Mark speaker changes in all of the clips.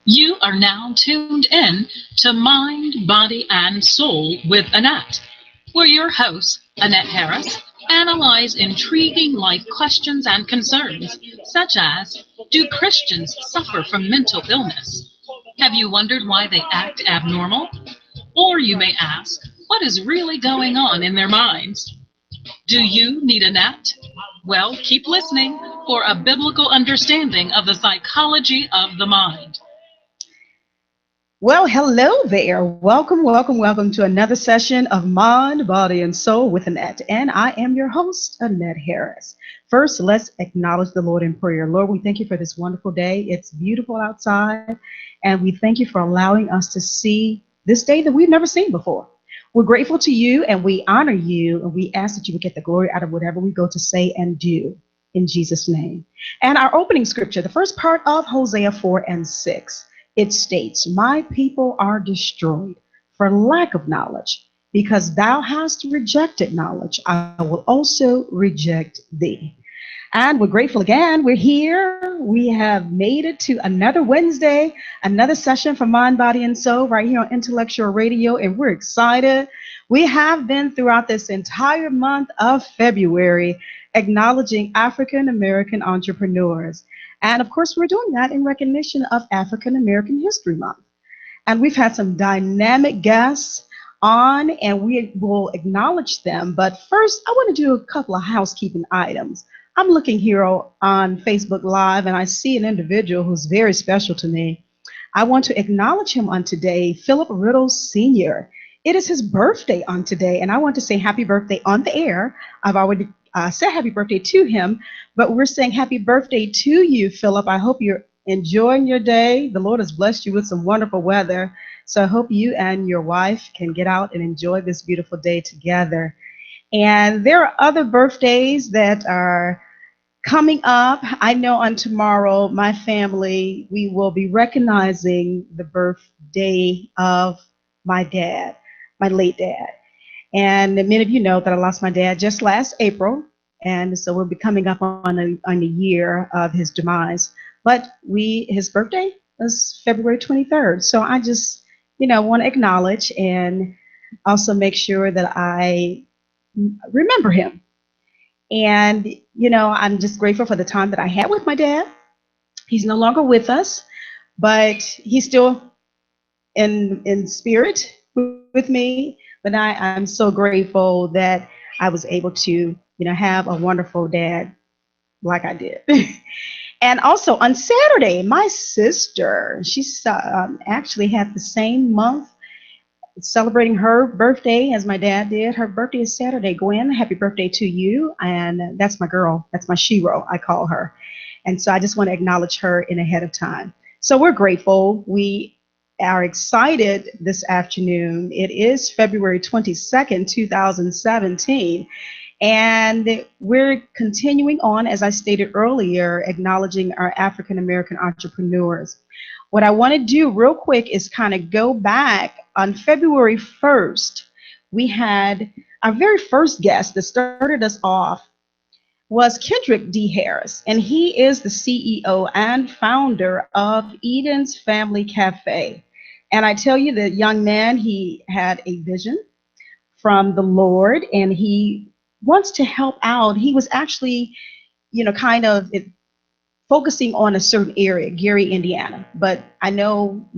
Speaker 1: You are now tuned in to Mind, Body, and Soul with Annette, where your hosts, Annette Harris, analyze intriguing life questions and concerns, such as, do Christians suffer from mental illness? Have you wondered why they act abnormal? Or you may ask, what is really going on in their minds? Do you need Annette? Well, keep listening for a biblical understanding of the psychology of the mind.
Speaker 2: Well, hello there. Welcome to another session of Mind, Body, and Soul with Annette. And I am your host, Annette Harris. First, let's acknowledge the Lord in prayer. Lord, we thank you for this wonderful day. It's beautiful outside, and we thank you for allowing us to see this day that we've never seen before. We're grateful to you, and we honor you, and we ask that you would get the glory out of whatever we go to say and do in Jesus' name. And our opening scripture, the first part of Hosea 4:6. It states, my people are destroyed for lack of knowledge. Because thou hast rejected knowledge, I will also reject thee. And we're grateful again. We're here. We have made it to another Wednesday, another session for Mind, Body, and Soul right here on Intellectual Radio. And we're excited. We have been throughout this entire month of February acknowledging African American entrepreneurs. And of course, we're doing that in recognition of African American History Month. And we've had some dynamic guests on, and we will acknowledge them. But first, I want to do a couple of housekeeping items. I'm looking here on Facebook Live, and I see an individual who's very special to me. I want to acknowledge him on today, Philip Riddle Sr. It is his birthday on today, and I want to say happy birthday on the air. I've already said happy birthday to him, but we're saying happy birthday to you, Philip. I hope you're enjoying your day. The Lord has blessed you with some wonderful weather. So I hope you and your wife can get out and enjoy this beautiful day together. And there are other birthdays that are coming up. I know on tomorrow, my family, we will be recognizing the birthday of my dad, my late dad. And many of you know that I lost my dad just last April. And so we'll be coming up on a year of his demise. But his birthday was February 23rd. So I just, want to acknowledge and also make sure that I remember him. And, I'm just grateful for the time that I had with my dad. He's no longer with us, but he's still in spirit with me. But I'm so grateful that I was able to, have a wonderful dad like I did. And also on Saturday, my sister, she's actually had the same month celebrating her birthday as my dad did. Her birthday is Saturday. Gwen, happy birthday to you. And that's my girl. That's my shero, I call her. And so I just want to acknowledge her in ahead of time. So we're grateful. We are excited this afternoon. It is February 22nd, 2017. And we're continuing on, as I stated earlier, acknowledging our African American entrepreneurs. What I want to do real quick is kind of go back. On February 1st, we had our very first guest that started us off was Kendrick D. Harris, and he is the CEO and founder of Eden's Family Cafe. And I tell you, the young man, he had a vision from the Lord, and he wants to help out. He was actually, focusing on a certain area, Gary, Indiana. But I know,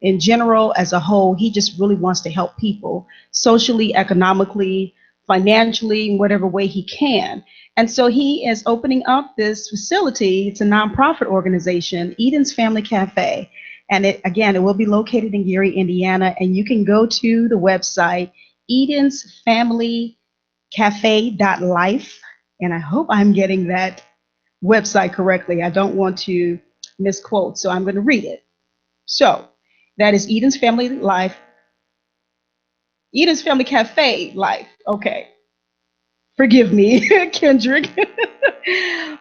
Speaker 2: in general, as a whole, he just really wants to help people socially, economically, financially, in whatever way he can. And so he is opening up this facility. It's a nonprofit organization, Eden's Family Cafe. And it will be located in Gary, Indiana. And you can go to the website, edensfamilycafe.life. And I hope I'm getting that website correctly. I don't want to misquote, so I'm going to read it. So that is Eden's Family Life, Eden's Family Cafe Life. Okay. Forgive me, Kendrick.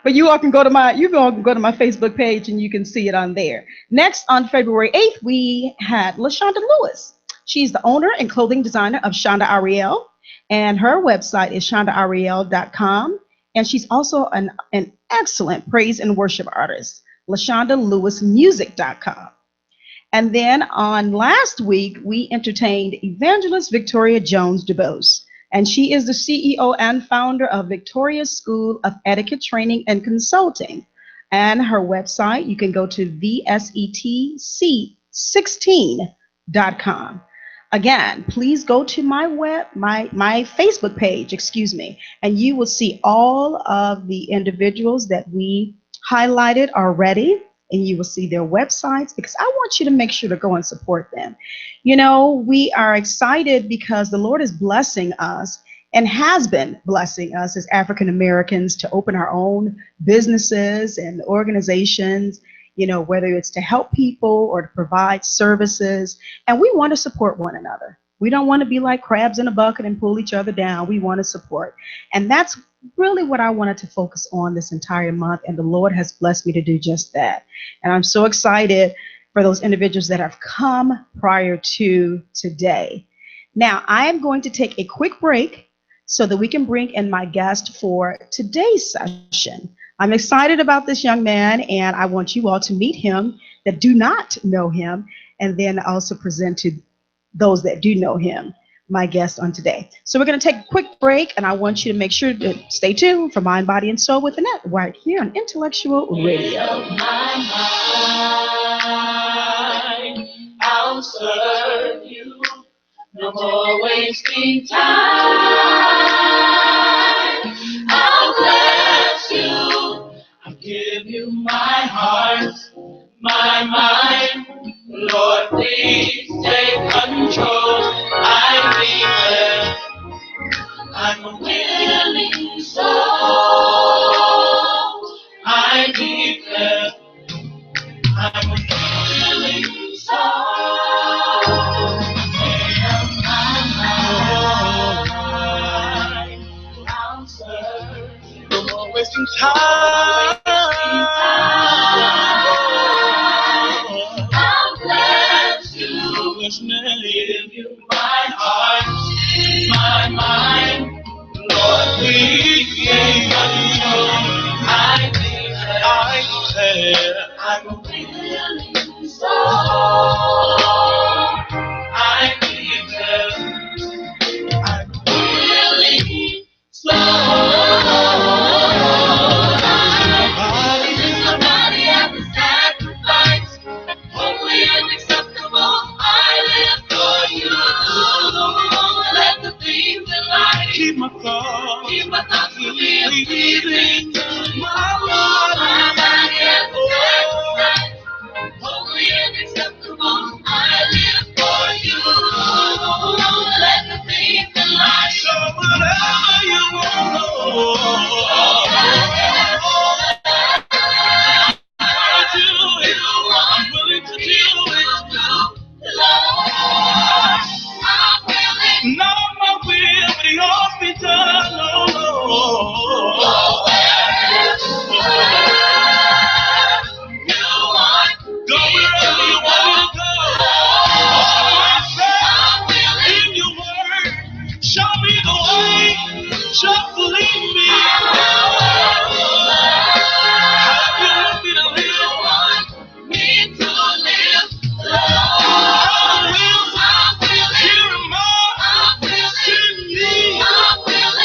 Speaker 2: But you all can go to my Facebook page and you can see it on there. Next, on February 8th, we had LaShonda Lewis. She's the owner and clothing designer of Shonda Ariel, and her website is shondaariel.com. And she's also an excellent praise and worship artist, LaShondaLewisMusic.com. And then on last week, we entertained Evangelist Victoria Jones DuBose. And she is the CEO and founder of Victoria's School of Etiquette Training and Consulting. And her website, you can go to vsetc16.com. Again, please go to my Facebook page, and you will see all of the individuals that we highlighted already, and you will see their websites, because I want you to make sure to go and support them. You know, we are excited because the Lord is blessing us and has been blessing us as African Americans to open our own businesses and organizations, you know, whether it's to help people or to provide services. And we want to support one another. We don't want to be like crabs in a bucket and pull each other down. We want to support. And that's really what I wanted to focus on this entire month. And the Lord has blessed me to do just that. And I'm so excited for those individuals that have come prior to today. Now, I am going to take a quick break so that we can bring in my guest for today's session. I'm excited about this young man, and I want you all to meet him that do not know him, and then also present to those that do know him, my guest on today. So we're going to take a quick break, and I want you to make sure to stay tuned for Mind, Body, and Soul with Annette right here on Intellectual Radio.
Speaker 3: I'll serve you. No more wasting time. I'll bless you. I'll give you my heart, my mind. Lord, please take control. I declare I'm a willing soul. I declare I'm a willing soul. I'll serve you. No more wasting time. I'll bless you. Give you my heart, my mind. Lord, please give control. I declare I'm a willing soul. I declare I'm willing soul. This is my body as a sacrifice, holy and acceptable. I live for you. Let the things in life keep my thoughts from me pleasing to my Lord. My body as a sacrifice, holy and acceptable. I live for you. Let the things in life. So whatever you want, I'm willing to do it. Lord, I'm willing. Not my will, but yours be done. You want go wherever you want to go. I'm willing. In your word, show me the way. Just lead me. How you want me to live? Me to live. I'm willing. Here am I. Send me.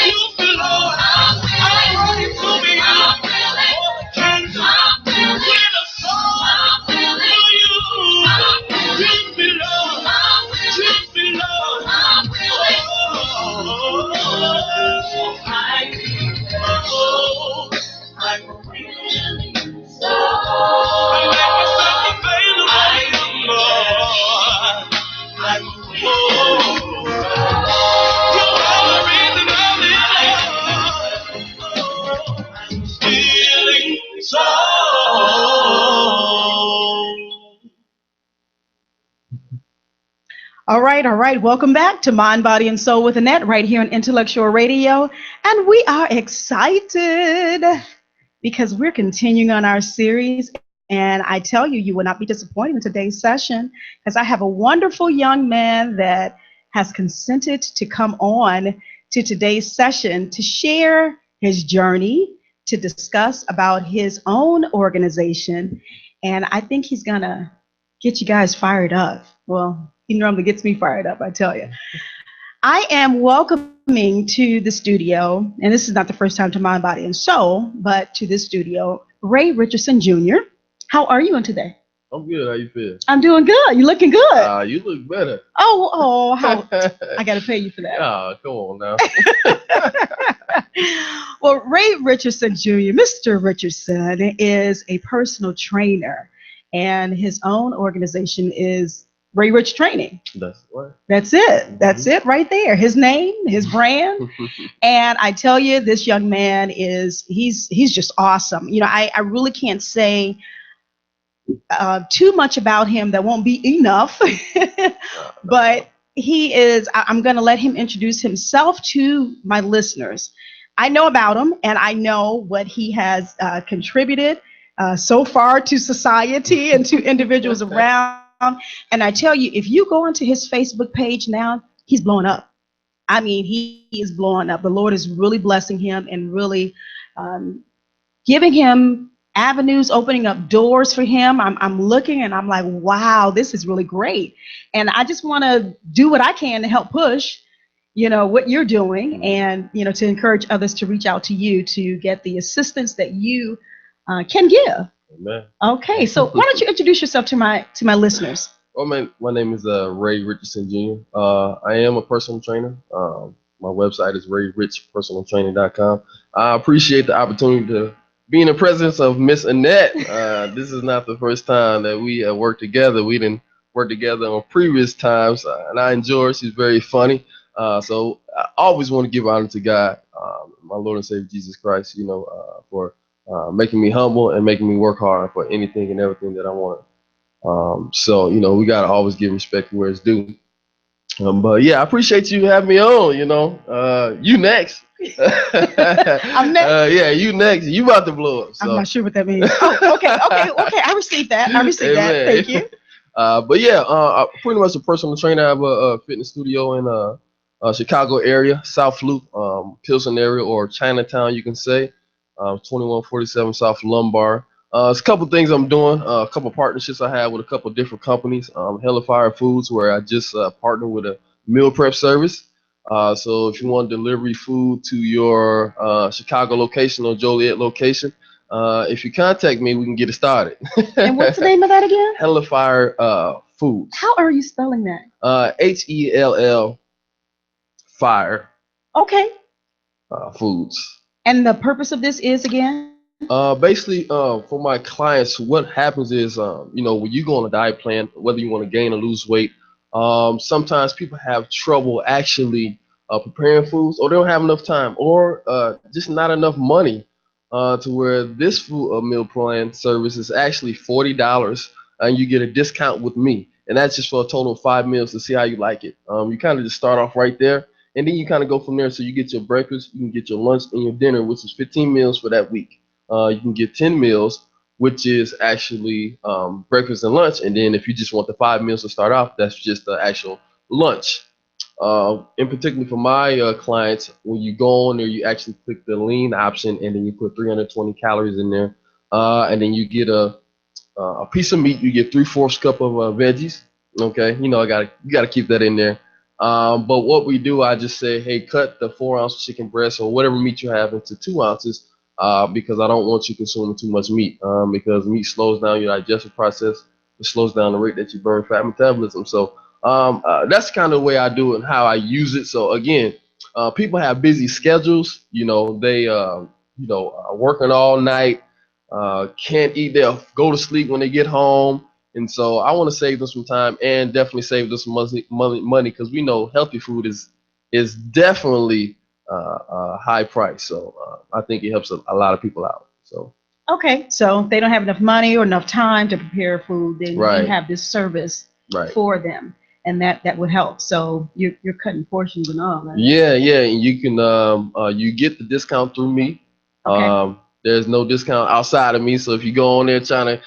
Speaker 3: You belong. I'm ready to be for the kingdom. Win a soul for you. You belong. You belong. I'm willing soul. I make myself available, Lord. I'm willing. You are the reason I'm feeling soul.
Speaker 2: All right. Welcome back to Mind, Body, and Soul with Annette right here on Intellectual Radio. And we are excited because we're continuing on our series. And I tell you, you will not be disappointed in today's session, because I have a wonderful young man that has consented to come on to today's session to share his journey, to discuss about his own organization. And I think he's going to get you guys fired up. Well, he normally gets me fired up, I tell you. I am welcoming to the studio, and this is not the first time to Mind, Body, and Soul, but to this studio, Ray Richardson Jr. How are you doing today?
Speaker 4: I'm good. How you feel?
Speaker 2: I'm doing good. You're looking good.
Speaker 4: You look better.
Speaker 2: How I got to pay you for that.
Speaker 4: Come on now.
Speaker 2: Well, Ray Richardson Jr., Mr. Richardson, is a personal trainer, and his own organization is Ray Rich Training.
Speaker 4: That's right.
Speaker 2: That's it. That's it right there. His name, his brand. And I tell you, this young man he's just awesome. You know, I really can't say too much about him. That won't be enough. But he is, I'm going to let him introduce himself to my listeners. I know about him, and I know what he has contributed so far to society and to individuals around. And I tell you, if you go into his Facebook page now, he's blowing up. I mean, he is blowing up. The Lord is really blessing him and really giving him avenues, opening up doors for him. I'm looking and I'm like, wow, this is really great. And I just want to do what I can to help push, you know, what you're doing, and, you know, to encourage others to reach out to you to get the assistance that you can give.
Speaker 4: Amen.
Speaker 2: Okay, so why don't you introduce yourself to my listeners?
Speaker 4: Well, my name is Ray Richardson Jr. I am a personal trainer. My website is rayrichpersonaltraining.com. I appreciate the opportunity to be in the presence of Miss Annette. This is not the first time that we have worked together. We didn't work together on previous times, and I enjoy her. She's very funny. So I always want to give honor to God, my Lord and Savior Jesus Christ, you know, for making me humble and making me work hard for anything and everything that I want. So, you know, we got to always give respect where it's due. But yeah, I appreciate you having me on, you know. You next.
Speaker 2: I'm next.
Speaker 4: Yeah, you next. You about to blow up. So.
Speaker 2: I'm not sure what that means. Oh, okay. I received that. That. Thank you.
Speaker 4: But yeah, I'm pretty much a personal trainer. I have a fitness studio in Chicago area, South Loop, Pilsen area, or Chinatown, you can say. 2147 South Lombard. There's a couple things I'm doing, a couple partnerships I have with a couple different companies. Hellfire Foods, where I just partnered with a meal prep service. So if you want delivery food to your Chicago location or Joliet location, if you contact me, we can get it started.
Speaker 2: And what's the name of that again?
Speaker 4: Hellfire Foods.
Speaker 2: How are you spelling that?
Speaker 4: HELL Fire.
Speaker 2: Okay.
Speaker 4: Foods.
Speaker 2: And the purpose of this is, again?
Speaker 4: Basically, for my clients, what happens is, you know, when you go on a diet plan, whether you want to gain or lose weight, sometimes people have trouble actually preparing foods, or they don't have enough time, or just not enough money to where this food meal plan service is actually $40, and you get a discount with me. And that's just for a total of 5 meals to see how you like it. You kind of just start off right there. And then you kind of go from there. So you get your breakfast, you can get your lunch and your dinner, which is 15 meals for that week. You can get 10 meals, which is actually breakfast and lunch. And then if you just want the 5 meals to start off, that's just the actual lunch. In particular for my clients, when you go on there, you actually click the lean option, and then you put 320 calories in there. And then you get a piece of meat. You get 3/4 cup of veggies. Okay, you know, you gotta keep that in there. But what we do, I just say, hey, cut the 4-ounce chicken breast or whatever meat you have into 2 ounces, because I don't want you consuming too much meat, because meat slows down your digestive process. It slows down the rate that you burn fat metabolism. So that's kind of the way I do it and how I use it. So again, people have busy schedules. You know, they working all night, can't eat. They'll go to sleep when they get home. And so I want to save them some time and definitely save them some money, because we know healthy food is definitely a high price. So I think it helps a lot of people out. So
Speaker 2: okay, so if they don't have enough money or enough time to prepare food, then
Speaker 4: right.
Speaker 2: You have this service
Speaker 4: right.
Speaker 2: for them, and that would help. So you're cutting portions and all, right?
Speaker 4: Yeah, and you can you get the discount through me.
Speaker 2: Okay.
Speaker 4: There's no discount outside of me. So if you go on there trying to,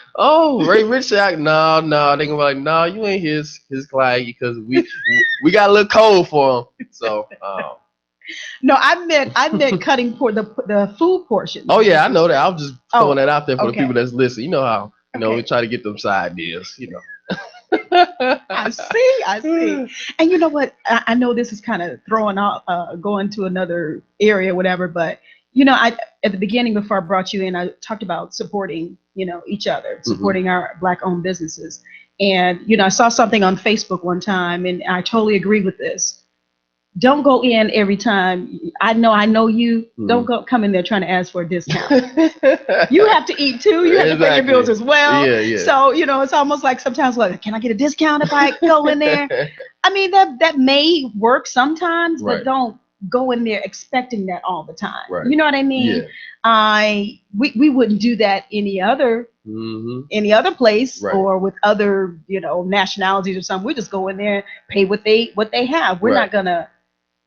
Speaker 4: Ray Rich, no, they gonna be like, no, you ain't his client, because we got a little cold for him. So
Speaker 2: no, I meant cutting the food portions.
Speaker 4: Oh yeah, I know that. I'm just throwing that out there for
Speaker 2: okay.
Speaker 4: the people that's listening. You know how we try to get them side deals. You know.
Speaker 2: I see. And you know what? I know this is kind of throwing off, going to another area, whatever. But at the beginning, before I brought you in, I talked about supporting, each other, supporting our Black-owned businesses. And I saw something on Facebook one time, and I totally agree with this. Don't go in every time. I know you. Don't come in there trying to ask for a discount. You have to eat too. You have to pay your bills as well.
Speaker 4: Yeah.
Speaker 2: So it's almost like sometimes, like, can I get a discount if I go in there? I mean, that may work sometimes, but don't go in there expecting that all the time.
Speaker 4: Right.
Speaker 2: You know what I mean? Yeah. We wouldn't do that any other place, or with other nationalities or something. We just go in there, pay what they have. We're not gonna.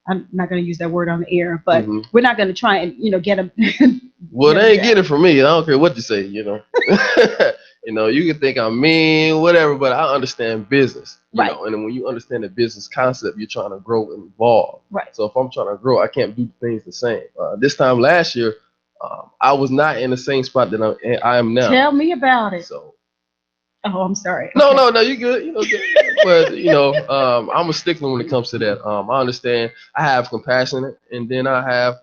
Speaker 2: I'm not going to use that word on the air, but we're not going to try and, get them.
Speaker 4: Well, they ain't getting it from me. I don't care what you say, You can think I'm mean, whatever, but I understand business, you know. And then when you understand the business concept, you're trying to grow and evolve. Right. So if I'm trying to grow, I can't do things the same. This time last year, I was not in the same spot that I am now.
Speaker 2: Tell me about it.
Speaker 4: So.
Speaker 2: Oh, I'm sorry.
Speaker 4: No, you good. But I'm a stickler when it comes to that. I understand. I have compassion, and then I have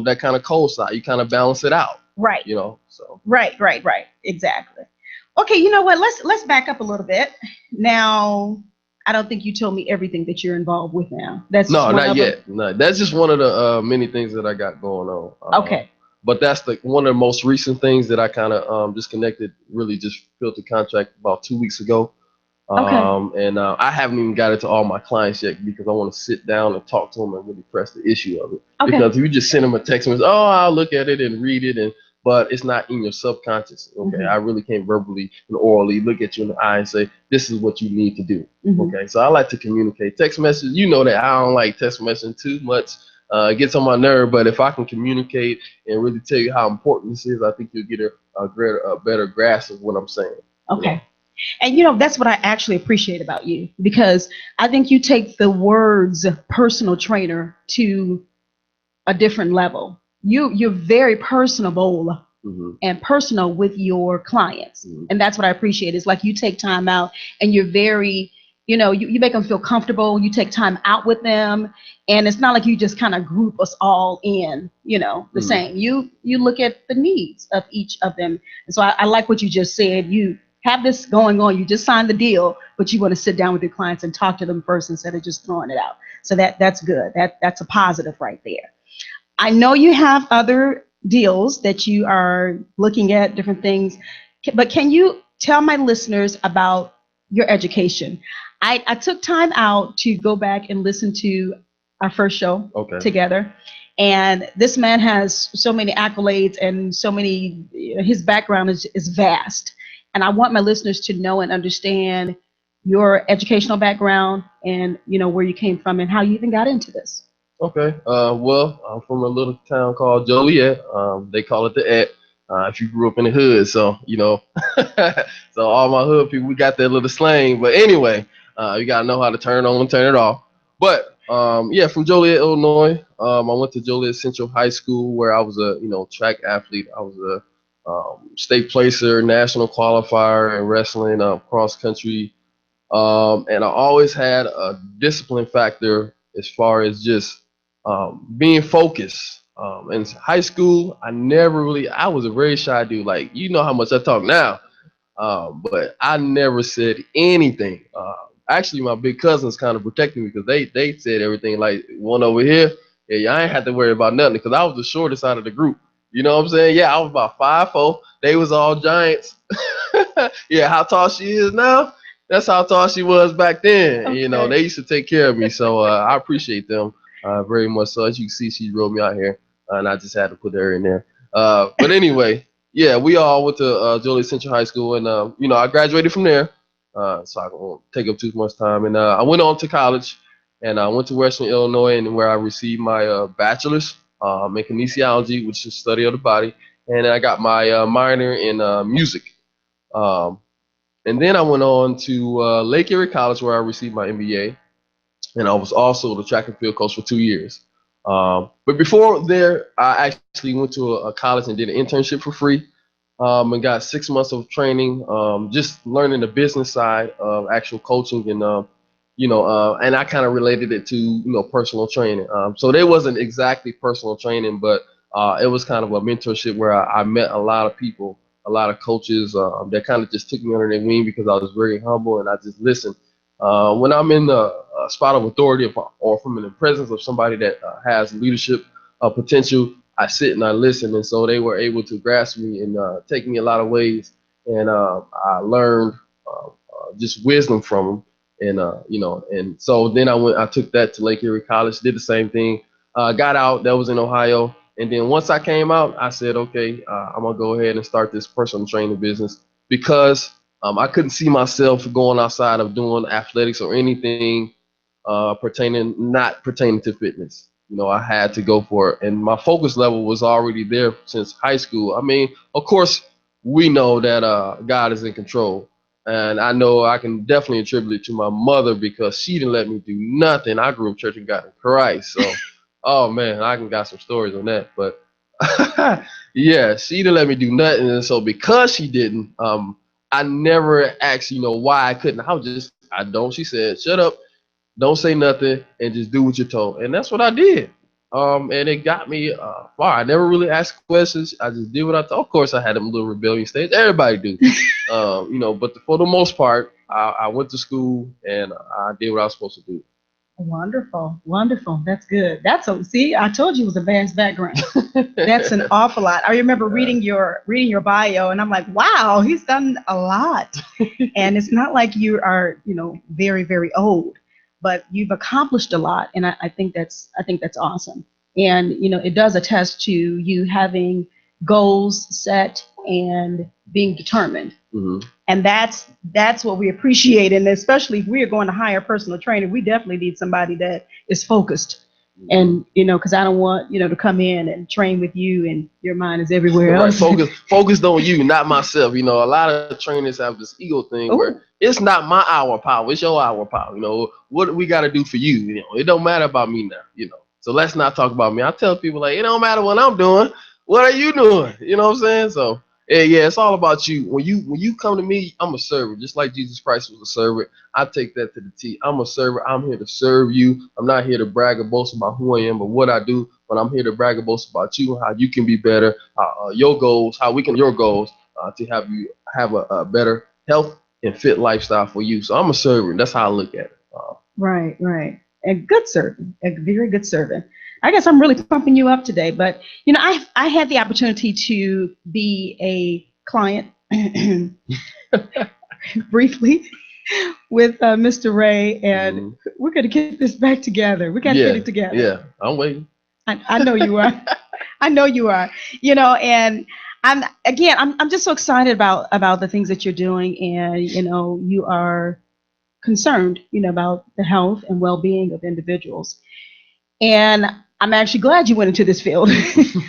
Speaker 4: that kind of cold side. You kind of balance it out. Right. So. Right.
Speaker 2: Exactly. Okay. You know what? Let's back up a little bit. Now, I don't think you told me everything that you're involved with now. That's
Speaker 4: not yet. No, that's just one of the many things that I got going on.
Speaker 2: Okay.
Speaker 4: But that's one of the most recent things that I kind of disconnected, really just filled the contract about 2 weeks ago. And I haven't even got it to all my clients yet because I want to sit down and talk to them and really press the issue of it. Okay. Because if you just send them a text message, I'll look at it and read it, but it's not in your subconscious. Okay, I really can't verbally and orally look at you in the eye and say, this is what you need to do. Okay, so I like to communicate. Text messages, that I don't like text messaging too much. It gets on my nerve, but if I can communicate and really tell you how important this is, I think you'll get a better grasp of what I'm saying.
Speaker 2: Okay. And that's what I actually appreciate about you, because I think you take the words personal trainer to a different level. You're very personable and personal with your clients. And that's what I appreciate. It's like you take time out and you're very, you make them feel comfortable. You take time out with them. And it's not like you just kind of group us all in, the same. You look at the needs of each of them. And so I like what you just said. You have this going on. You just signed the deal, but you want to sit down with your clients and talk to them first instead of just throwing it out. So that's good. That's a positive right there. I know you have other deals that you are looking at, different things, but can you tell my listeners about your education? I took time out to go back and listen to our first show together. And this man has so many accolades and so many, his background is vast. And I want my listeners to know and understand your educational background and, where you came from and how you even got into this.
Speaker 4: Okay. Well, I'm from a little town called Joliet. They call it the Et. If you grew up in the hood, so, so all my hood people, we got that little slang. But anyway, you got to know how to turn it on and turn it off. But from Joliet, Illinois. I went to Joliet Central High School where I was a, track athlete. I was a state placer, national qualifier in wrestling, cross country. And I always had a discipline factor as far as just being focused. In high school, I was a very shy dude. Like, how much I talk now. But I never said anything. Actually, my big cousins kind of protected me because they said everything. Like, one over here, I ain't had to worry about nothing because I was the shortest out of the group. You know what I'm saying? Yeah, I was about 5'4". They was all giants. Yeah, how tall she is now, that's how tall she was back then. Okay. They used to take care of me. So I appreciate them very much. So as you can see, she wrote me out here, and I just had to put her in there. But anyway, yeah, we all went to Joliet Central High School, and I graduated from there. So I won't take up too much time. And I went on to college, and I went to Western Illinois, and where I received my bachelor's in kinesiology, which is study of the body, and I got my minor in music. And then I went on to Lake Erie College, where I received my MBA, and I was also the track and field coach for 2 years. But before there, I actually went to a college and did an internship for free. and got 6 months of training, just learning the business side of actual coaching and and I kind of related it to personal training. So they wasn't exactly personal training, but it was kind of a mentorship where I met a lot of people, a lot of coaches that kind of just took me under their wing because I was very humble and I just listened. When I'm in the spot of authority or from in the presence of somebody that has leadership potential, I sit and I listen. And so they were able to grasp me and take me a lot of ways. And I learned just wisdom from them. And and so then I took that to Lake Erie College, did the same thing, got out. That was in Ohio. And then once I came out, I said, okay, I'm gonna go ahead and start this personal training business because I couldn't see myself going outside of doing athletics or anything not pertaining to fitness. I had to go for it, and my focus level was already there since high school. I mean, of course, we know that God is in control. And I know I can definitely attribute it to my mother because she didn't let me do nothing. I grew up Church of God in Christ. So, oh man, I can got some stories on that. But yeah, she didn't let me do nothing. And so because she didn't, I never asked, why I couldn't. I don't. She said, shut up, don't say nothing, and just do what you're told. And that's what I did. And it got me far. I never really asked questions. I just did what I thought. Of course, I had a little rebellion stage. Everybody do. But for the most part, I went to school and I did what I was supposed to do.
Speaker 2: Wonderful, wonderful. That's good. See, I told you it was a vast background. That's an awful lot. I remember reading your bio, and I'm like, wow, he's done a lot. And it's not like you are, very, very old, but you've accomplished a lot, and I think that's awesome. And it does attest to you having goals set and being determined. Mm-hmm. And that's what we appreciate. And especially if we are going to hire a personal trainer, we definitely need somebody that is focused. And because I don't want to come in and train with you and your mind is everywhere else.
Speaker 4: Right. Focused on you, not myself. A lot of trainers have this ego thing where it's not my hour power, it's your hour power. What we got to do for you. It don't matter about me now. So let's not talk about me. I tell people it don't matter what I'm doing. What are you doing? You know what I'm saying? So yeah, it's all about you. When you come to me, I'm a servant, just like Jesus Christ was a servant. I take that to the T. I'm a servant. I'm here to serve you. I'm not here to brag or boast about who I am or what I do, but I'm here to brag or boast about you, how you can be better, your goals, how we can your goals to have you have a better health and fit lifestyle for you. So I'm a servant. That's how I look at it.
Speaker 2: Right. A good servant, a very good servant. I guess I'm really pumping you up today, but I had the opportunity to be a client briefly with Mr. Ray, and we're going to get this back together. We got to get it together.
Speaker 4: Yeah, I'm waiting.
Speaker 2: I know you are. I know you are. And I'm just so excited about the things that you're doing, and you are concerned, about the health and well-being of individuals. And I'm actually glad you went into this field.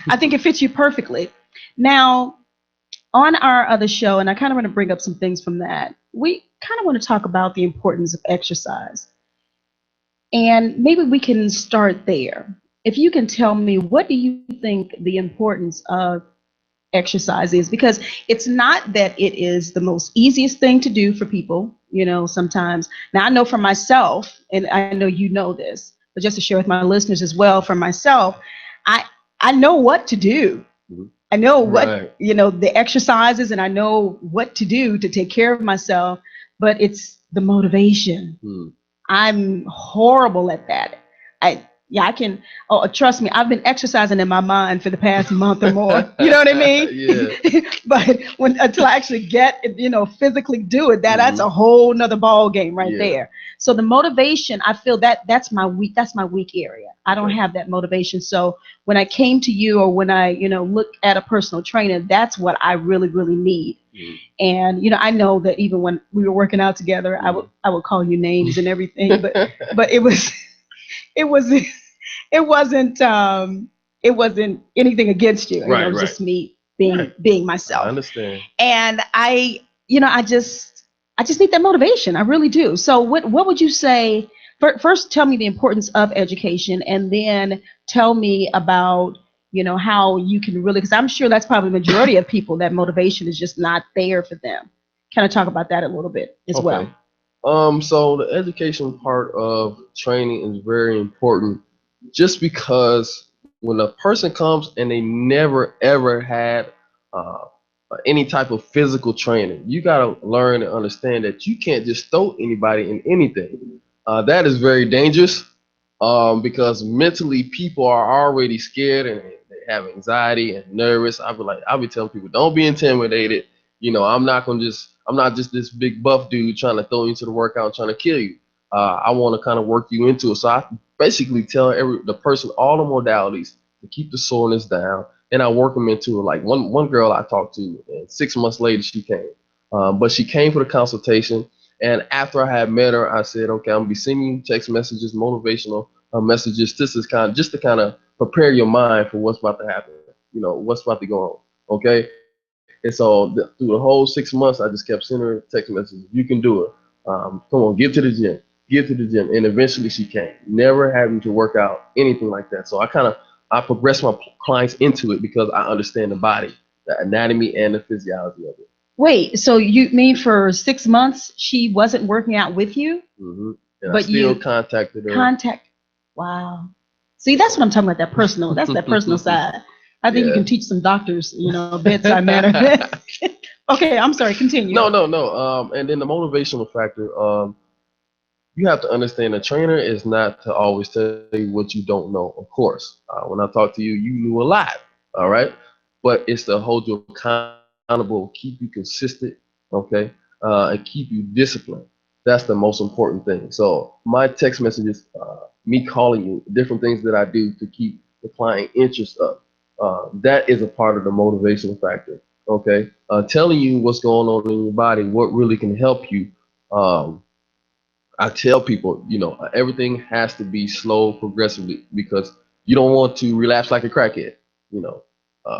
Speaker 2: I think it fits you perfectly. Now, on our other show, and I kind of want to bring up some things from that, we kind of want to talk about the importance of exercise. And maybe we can start there. If you can tell me, what do you think the importance of exercise is? Because it's not that it is the most easiest thing to do for people, sometimes. Now, I know for myself, and I know you know this, but just to share with my listeners as well, for myself, I know what to do. I know what, the exercises, and I know what to do to take care of myself, but it's the motivation. I'm horrible at that. I can, trust me, I've been exercising in my mind for the past month or more. You know what I mean?
Speaker 4: Yeah.
Speaker 2: But until I actually get, physically do it, that's a whole nother ball game right there. So the motivation, I feel that's my weak area. I don't have that motivation. So when I came to you, or when I, look at a personal trainer, that's what I really, really need. And, I know that even when we were working out together, I would call you names and everything, but it wasn't anything against you. It was just me being myself.
Speaker 4: I understand.
Speaker 2: And I just need that motivation. I really do. So what would you say? First, tell me the importance of education, and then tell me about, how you can really, because I'm sure that's probably the majority of people that motivation is just not there for them. Kind of talk about that a little bit as well.
Speaker 4: So the education part of training is very important just because when a person comes and they never ever had uh, any type of physical training, you got to learn and understand that you can't just throw anybody in anything. That is very dangerous because mentally people are already scared and they have anxiety and nervous. I'll be telling people, don't be intimidated. I'm not just this big buff dude trying to throw you into the workout and trying to kill you. I want to kind of work you into it. So I basically tell the person all the modalities to keep the soreness down, and I work them into it. Like one girl I talked to, and 6 months later she came, but she came for the consultation. And after I had met her, I said, okay, I'm gonna be sending you text messages, motivational messages. This is just to kind of prepare your mind for what's about to happen. What's about to go on. Okay. And so through the whole 6 months, I just kept sending her text messages. You can do it. Come on, get to the gym. Get to the gym. And eventually she came. Never having to work out, anything like that. So I progress my clients into it because I understand the body, the anatomy, and the physiology of it.
Speaker 2: Wait, so you mean for 6 months she wasn't working out with you?
Speaker 4: Mm-hmm. And
Speaker 2: but
Speaker 4: I still contacted her.
Speaker 2: Wow. See, that's what I'm talking about. That's that personal side. I think you can teach some doctors, bedside manner. Okay, I'm sorry. Continue.
Speaker 4: No. And then the motivational factor. You have to understand a trainer is not to always tell you what you don't know. Of course, when I talked to you, you knew a lot. All right, but it's to hold you accountable, keep you consistent, okay, and keep you disciplined. That's the most important thing. So my text messages, me calling you, different things that I do to keep the client interest up. That is a part of the motivational factor. Okay, telling you what's going on in your body, what really can help you. I tell people, everything has to be slow, progressively, because you don't want to relapse like a crackhead.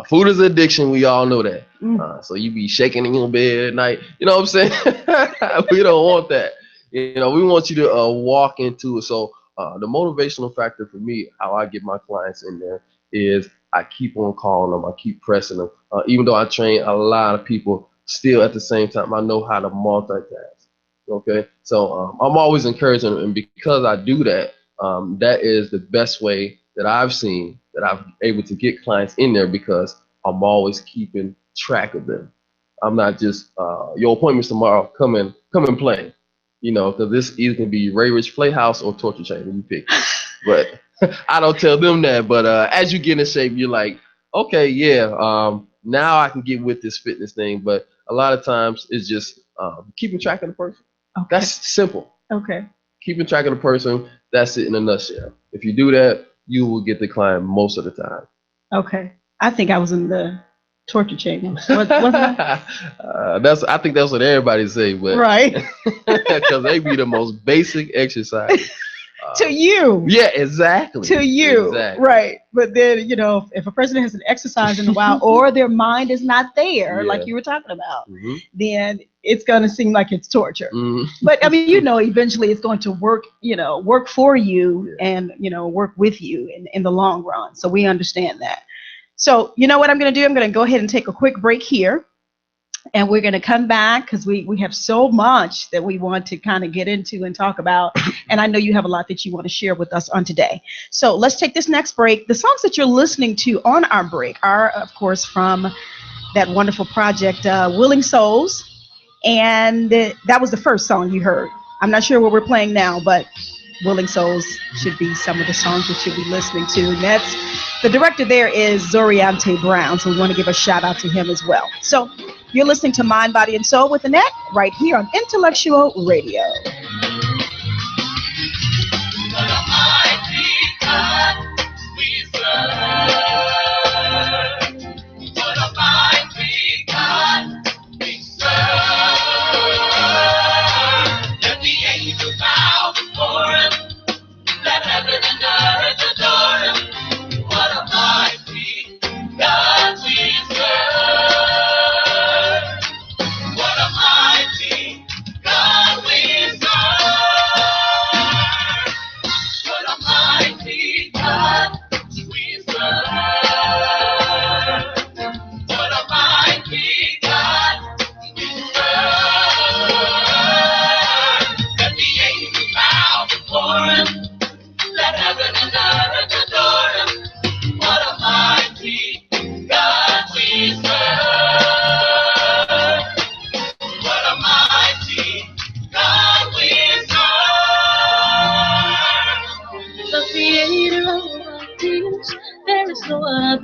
Speaker 4: Food is addiction. We all know that. So you be shaking in your bed at night. You know what I'm saying? We don't want that. We want you to walk into it. So the motivational factor for me, how I get my clients in there, is I keep on calling them. I keep pressing them. Even though I train a lot of people, still at the same time, I know how to multitask. Okay, so I'm always encouraging them, and because I do that, that is the best way that I've seen that I'm able to get clients in there, because I'm always keeping track of them. I'm not just your appointment's tomorrow, come and play, because this either can be Ray Rich Playhouse or torture chamber, you pick. But I don't tell them that. But as you get in shape, you're like, okay, yeah, now I can get with this fitness thing. But a lot of times it's just keeping track of the person. Okay. That's simple.
Speaker 2: Okay.
Speaker 4: Keeping track of the person, that's it in a nutshell. If you do that, you will get the client most of the time.
Speaker 2: Okay. I think I was in the torture chamber. Wasn't I?
Speaker 4: I think that's what everybody say, but
Speaker 2: right.
Speaker 4: Because they be the most basic exercise.
Speaker 2: To you.
Speaker 4: Yeah, exactly.
Speaker 2: To you.
Speaker 4: Exactly.
Speaker 2: Right. But then, if a person hasn't exercised in a while or their mind is not there, like you were talking about, then it's going to seem like it's torture. But I mean, eventually it's going to work for you and, work with you in the long run. So we understand that. So, what I'm going to do? I'm going to go ahead and take a quick break here. And we're going to come back because we have so much that we want to kind of get into and talk about. And I know you have a lot that you want to share with us on today. So let's take this next break. The songs that you're listening to on our break are, of course, from that wonderful project, Willing Souls. And that was the first song you heard. I'm not sure what we're playing now, but Willing Souls should be some of the songs that you'll be listening to. And the director there is Zoriante Brown. So we want to give a shout out to him as well. So you're listening to Mind, Body, and Soul with Annette right here on Intellectual Radio.
Speaker 3: What a mighty God we serve.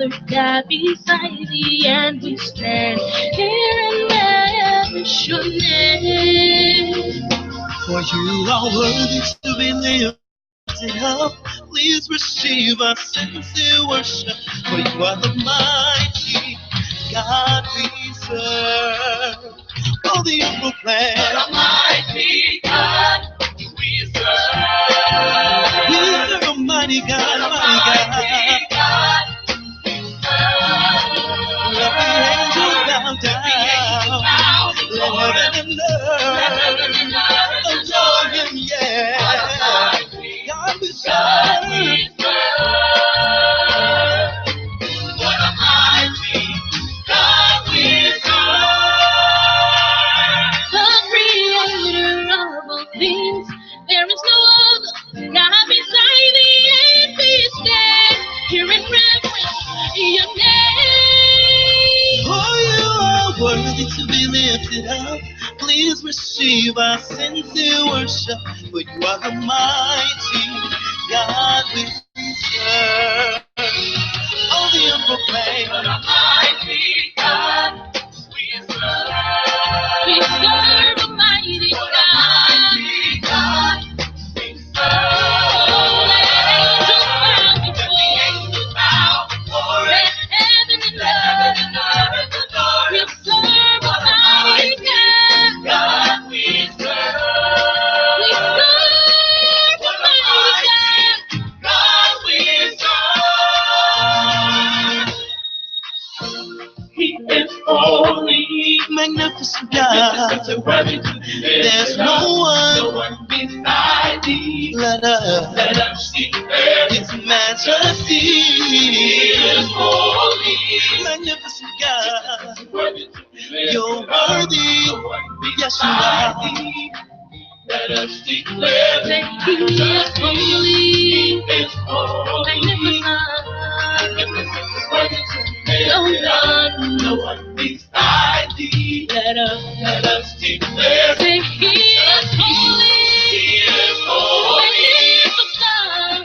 Speaker 3: other God beside thee, and we stand here and lavish your name.
Speaker 5: For you are worthy to be lifted up. Please receive our sincere worship. For you are the mighty God we serve. Oh, the humble plan.
Speaker 3: The mighty God we serve.
Speaker 5: We serve a mighty God, mighty God. Let the angels bow down. Let heaven and earth adore him, yeah. God we serve.
Speaker 3: What a mighty God we serve. The creator of all things, there is no other God beside thee, and we stand here in reverence to your name.
Speaker 5: For you are worthy to be lifted up. Please receive our sincere worship. For you are the mighty God we serve. Oh, the humble plane.
Speaker 3: What a mighty God we serve. We serve a mighty God. Mighty God we serve. Oh, let angels bow before it. Let heaven and earth adore. We serve a mighty God. We serve. We serve a mighty God. We serve. He is holy,
Speaker 5: Magnificent God. There's no one
Speaker 3: beside thee.
Speaker 5: let us
Speaker 3: declare
Speaker 5: His majesty.
Speaker 3: He is holy,
Speaker 5: Magnificent God.
Speaker 3: worthy to be lifted
Speaker 5: You're
Speaker 3: up.
Speaker 5: worthy.
Speaker 3: No one
Speaker 5: Yes, you
Speaker 3: beside
Speaker 5: are.
Speaker 3: thee. Let us declare that He is holy. He is holy, magnificent, worthy to be lifted up. No one beside thee. Let us declare that He is holy. He is holy,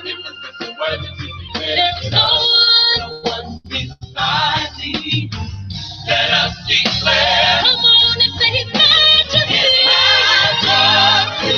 Speaker 3: magnificent, worthy to be lifted up. There's no one beside thee. Let us declare. Come on and say His majesty. His majesty.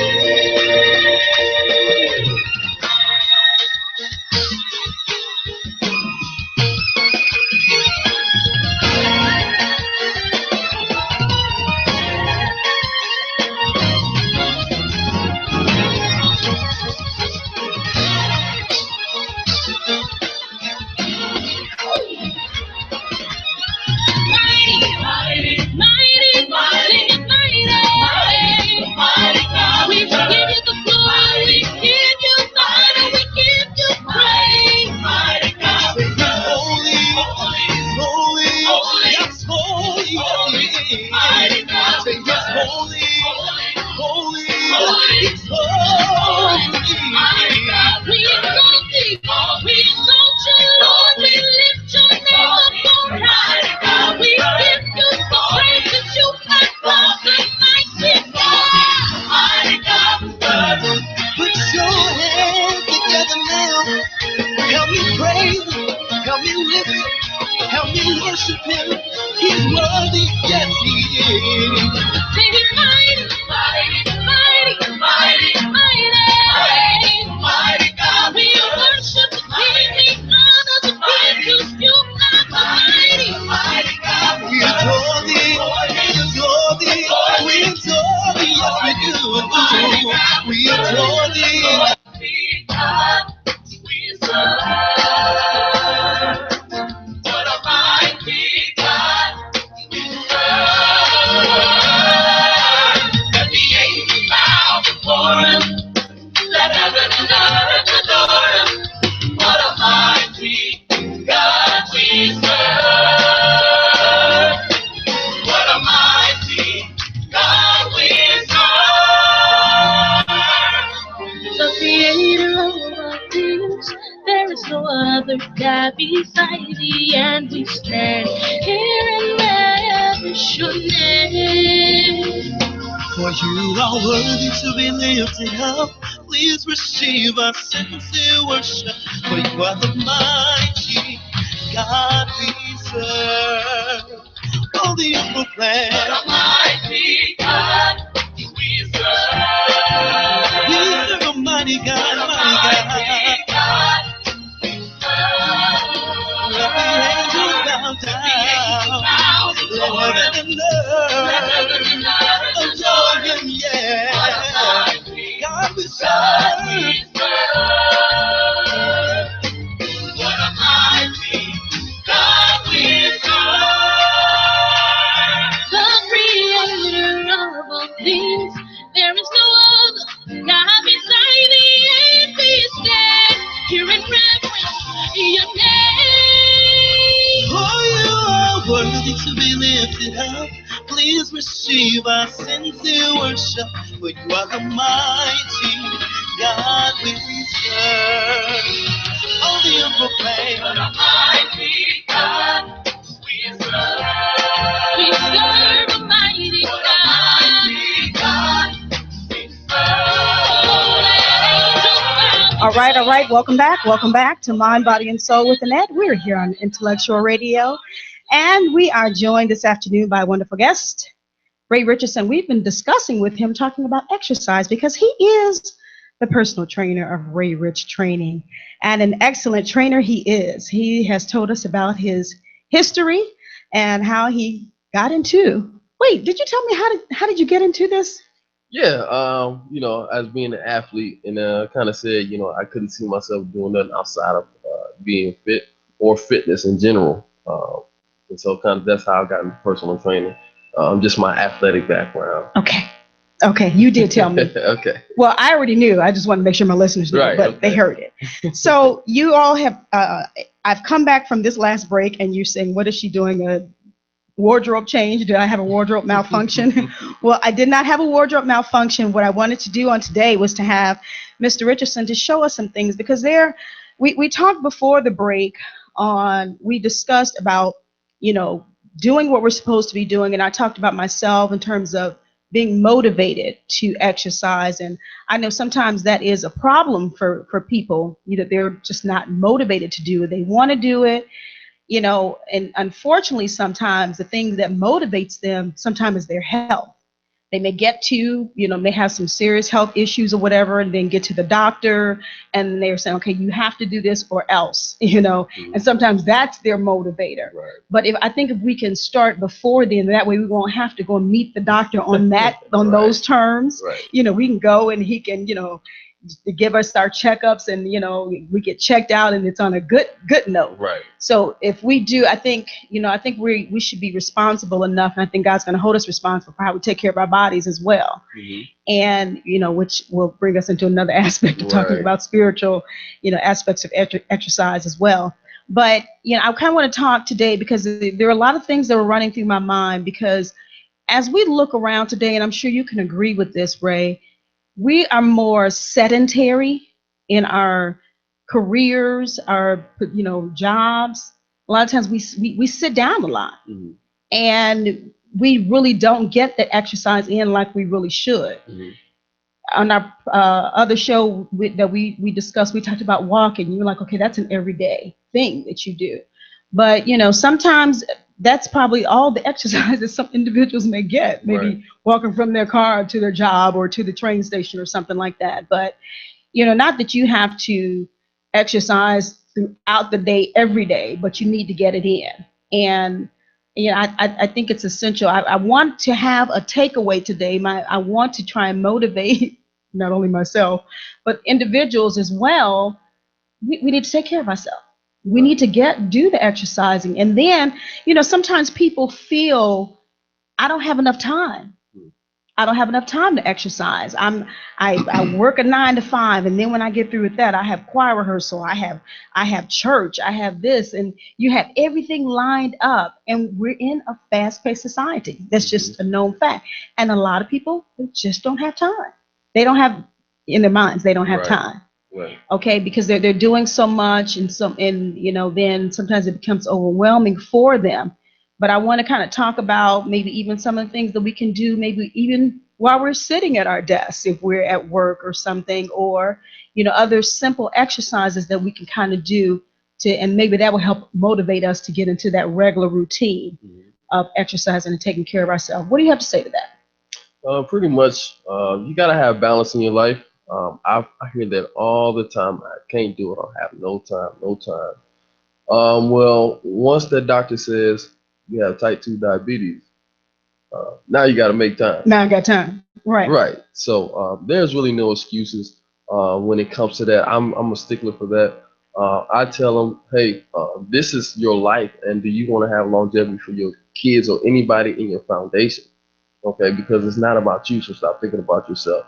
Speaker 3: Mighty, mighty, mighty, mighty, mighty God. We give you the glory, we give you the honor, we give you praise. Mighty God.
Speaker 5: Holy, holy,
Speaker 3: Holy.
Speaker 5: yes, holy, holy.
Speaker 3: Mighty God.
Speaker 5: Say yes, holy, holy, it's
Speaker 3: Mighty
Speaker 5: holy.
Speaker 3: God. We exalt thee, we exalt you, Lord, we lift your name up on high. We give you the praise that you have done, the mighty God. Mighty God.
Speaker 5: Put your hands together now. Help me praise Him. Help me lift Him. Help me worship Him. He's worthy. Yes, He is.
Speaker 3: Say He's mighty, mighty, mighty, mighty, mighty, mighty God. We worship the King, we honor the King, 'cause you are the mighty, mighty God.
Speaker 5: We adore Thee. We adore Thee. We adore Thee. Yes, we do. We adore Thee.
Speaker 3: Mighty God we serve. What a mighty God we serve. Let the angels bow before Him. Let heaven and earth adore Him. What a mighty God we serve. What a mighty God we serve. The creator of all things, there is no other God beside thee, and we stand here and lavish your name.
Speaker 5: For you are worthy to be lifted up. Please receive our sincere worship. For you are the mighty God we serve. All the evil plans.
Speaker 3: What a mighty God we serve.
Speaker 5: We serve a mighty God, mighty God. Let the angels bow down. Let heaven and earth adore him, yeah. God we serve.
Speaker 3: What a mighty God we serve. The creator of all things, there is no other God beside the atheist stand. Here in reverence, your name.
Speaker 5: For you are worthy to be lifted up. Please receive our sincere worship. For you are the mighty God we serve. All the earth proclaim.
Speaker 3: What a mighty God we serve. We serve a mighty God. Mighty God we serve.
Speaker 2: All right. Welcome back to Mind, Body, and Soul with Annette. We're here on Intellectual Radio, and we are joined this afternoon by a wonderful guest, Ray Richardson. We've been discussing with him, talking about exercise, because he is the personal trainer of Ray Rich Training, and an excellent trainer he is. He has told us about his history and how he got into. Wait, did you tell me how did you get into this?
Speaker 4: Yeah, as being an athlete, and kind of said, I couldn't see myself doing nothing outside of being fit or fitness in general. And so kind of that's how I got into personal training. Just my athletic background.
Speaker 2: Okay, you did tell me.
Speaker 4: Okay.
Speaker 2: Well, I already knew. I just want to make sure my listeners knew,
Speaker 4: Right,
Speaker 2: but
Speaker 4: okay.
Speaker 2: they heard it. So you all have, I've come back from this last break, and you're saying, what is she doing? A wardrobe change? Did I have a wardrobe malfunction? Well, I did not have a wardrobe malfunction. What I wanted to do on today was to have Mr. Richardson to show us some things, because we talked before the break we discussed about, doing what we're supposed to be doing. And I talked about myself in terms of being motivated to exercise. And I know sometimes that is a problem for people. They're just not motivated to do it. They want to do it, and unfortunately, sometimes the thing that motivates them sometimes is their health. They may get to, may have some serious health issues or whatever, and then get to the doctor, and they're saying, okay, you have to do this or else,
Speaker 4: Mm-hmm.
Speaker 2: and sometimes that's their motivator.
Speaker 4: Right.
Speaker 2: But I think if we can start before then, that way we won't have to go and meet the doctor on
Speaker 4: Right.
Speaker 2: those terms.
Speaker 4: Right.
Speaker 2: We can go and he can, give us our checkups, and we get checked out, and it's on a good note.
Speaker 4: Right.
Speaker 2: So if we do, I think we should be responsible enough, and I think God's going to hold us responsible for how we take care of our bodies as well.
Speaker 4: Mm-hmm.
Speaker 2: And which will bring us into another aspect of talking
Speaker 4: Right.
Speaker 2: about spiritual aspects of exercise as well. But I kind of want to talk today because there are a lot of things that were running through my mind, because as we look around today, and I'm sure you can agree with this, Ray, we are more sedentary in our careers, our jobs. A lot of times we sit down a lot,
Speaker 4: Mm-hmm.
Speaker 2: and we really don't get the exercise in like we really should.
Speaker 4: Mm-hmm.
Speaker 2: On our other show that we discussed, we talked about walking. You're like, okay, that's an everyday thing that you do, but sometimes that's probably all the exercise that some individuals may get, maybe
Speaker 4: Right.
Speaker 2: walking from their car to their job or to the train station or something like that. But, not that you have to exercise throughout the day, every day, but you need to get it in. And, I think it's essential. I want to have a takeaway today. I want to try and motivate not only myself, but individuals as well. We need to take care of ourselves. We need to do the exercising. And then, sometimes people feel, I don't have enough time. I don't have enough time to exercise. I work a 9 to 5, and then when I get through with that, I have choir rehearsal, I have church, I have this, and you have everything lined up. And we're in a fast-paced society. That's just a known fact. And a lot of people just don't have time. They don't have, in their minds, they don't have
Speaker 4: Right.
Speaker 2: time.
Speaker 4: Right.
Speaker 2: Okay, because they're doing so much, and then sometimes it becomes overwhelming for them. But I want to kind of talk about maybe even some of the things that we can do, maybe even while we're sitting at our desks, if we're at work or something, or other simple exercises that we can kind of do and maybe that will help motivate us to get into that regular routine of exercising and taking care of ourselves. What do you have to say to that?
Speaker 4: Pretty much, you gotta have balance in your life. I hear that all the time. I can't do it. I have no time. Well, once the doctor says you have type 2 diabetes, now you got to make time.
Speaker 2: Now I got time. Right.
Speaker 4: Right. So there's really no excuses when it comes to that. I'm a stickler for that. I tell them, hey, this is your life, and do you want to have longevity for your kids or anybody in your foundation? Okay, because it's not about you, so stop thinking about yourself.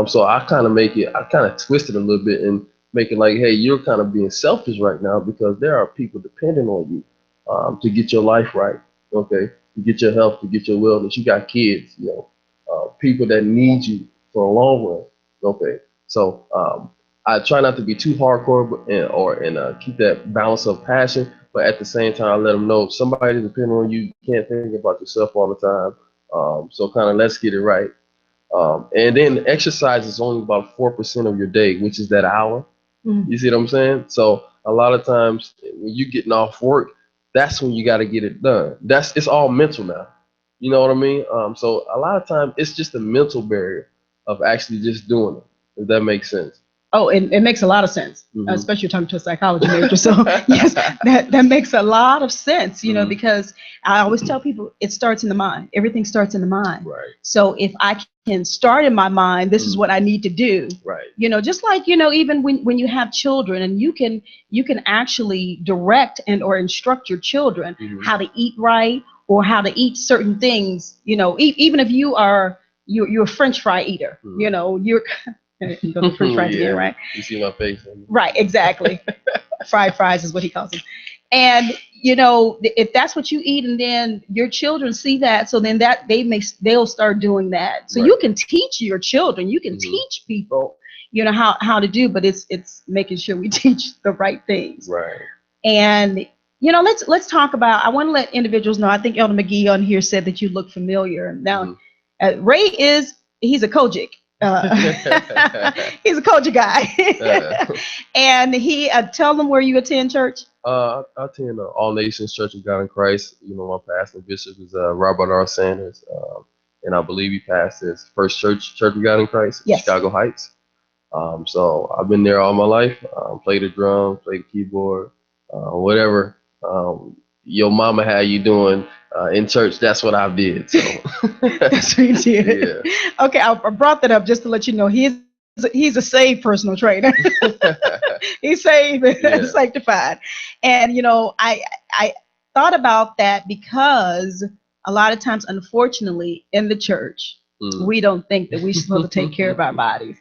Speaker 4: So I kind of twist it a little bit and make it like, hey, you're kind of being selfish right now because there are people depending on you to get your life right, okay, to get your health, to get your wellness. You got kids, people that need you for a long run, okay. So I try not to be too hardcore and keep that balance of passion, but at the same time, I let them know somebody depending on you. You can't think about yourself all the time. So kind of let's get it right. And then exercise is only about 4% of your day, which is that hour. You see what I'm saying? So a lot of times when you're getting off work, that's when you got to get it done. It's all mental now. You know what I mean? So a lot of times it's just a mental barrier of actually just doing it, if that makes sense.
Speaker 2: Oh, it makes a lot of sense, especially talking to a psychology major. So yes, that makes a lot of sense, because I always tell people it starts in the mind. Everything starts in the mind.
Speaker 4: Right.
Speaker 2: So if I can start in my mind, this is what I need to do.
Speaker 4: Right.
Speaker 2: Just like, even when you have children and you can actually direct and or instruct your children how to eat right or how to eat certain things, even if you're a French fry eater, you're the French fries again, right?
Speaker 4: You see my face.
Speaker 2: Right, exactly. Fried fries is what he calls them. And if that's what you eat, and then your children see that, so then that they'll start doing that. So you can teach your children, you can teach people, how to do, but it's making sure we teach the right things.
Speaker 4: Right.
Speaker 2: And let's talk about. I want to let individuals know. I think Elder McGee on here said that you look familiar. Now, Ray he's a Kojic. He's a Kojic guy. And he tell them where you attend church.
Speaker 4: I attend All Nations Church of God in Christ. My pastor and bishop is Robert R. Sanders, and I believe he pastors First Church of God in Christ, in Chicago Heights. So I've been there all my life. Played the drum, played the keyboard, whatever your mama had you doing in church. That's what I did. So
Speaker 2: that's what you did. Yeah. Okay, I brought that up just to let you know he's a saved personal trainer. He's saved and sanctified. And I thought about that because a lot of times, unfortunately, in the church, we don't think that we're supposed to take care of our bodies.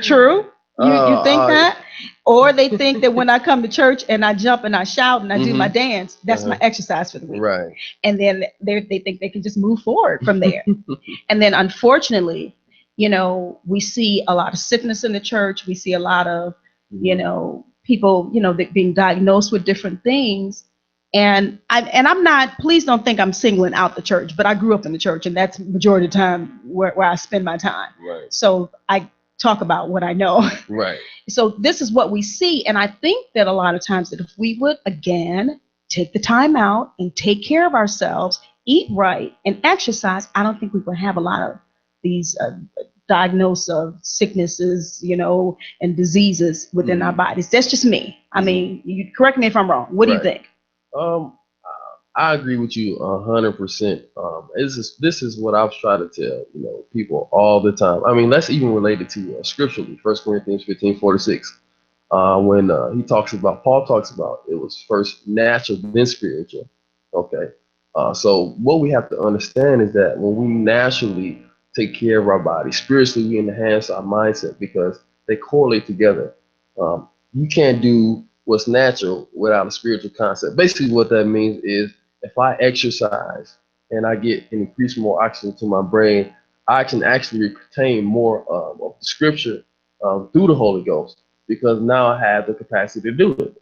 Speaker 2: True? You think that? Or they think that when I come to church and I jump and I shout and I do my dance, that's my exercise for the week.
Speaker 4: Right.
Speaker 2: And then they think they can just move forward from there. And then unfortunately, we see a lot of sickness in the church. We see a lot of, people, being diagnosed with different things. And I'm not, please don't think I'm singling out the church, but I grew up in the church, and that's the majority of the time where I spend my time.
Speaker 4: Right.
Speaker 2: So I talk about what I know.
Speaker 4: Right.
Speaker 2: So this is what we see. And I think that a lot of times that if we would, again, take the time out and take care of ourselves, eat right, and exercise, I don't think we would have a lot of these diagnosis of sicknesses, and diseases within our bodies. That's just me. I mean, you correct me if I'm wrong. What do you think?
Speaker 4: I agree with you 100%. This is what I've tried to tell people all the time. I mean, let's even relate it to scripturally. 1 Corinthians 15:46. When Paul talks about it was first natural, then spiritual. Okay. So what we have to understand is that when we naturally take care of our body, spiritually we enhance our mindset because they correlate together. You can't do what's natural without a spiritual concept. Basically what that means is if I exercise and I get and increase more oxygen to my brain, I can actually retain more of the scripture through the Holy Ghost because now I have the capacity to do it.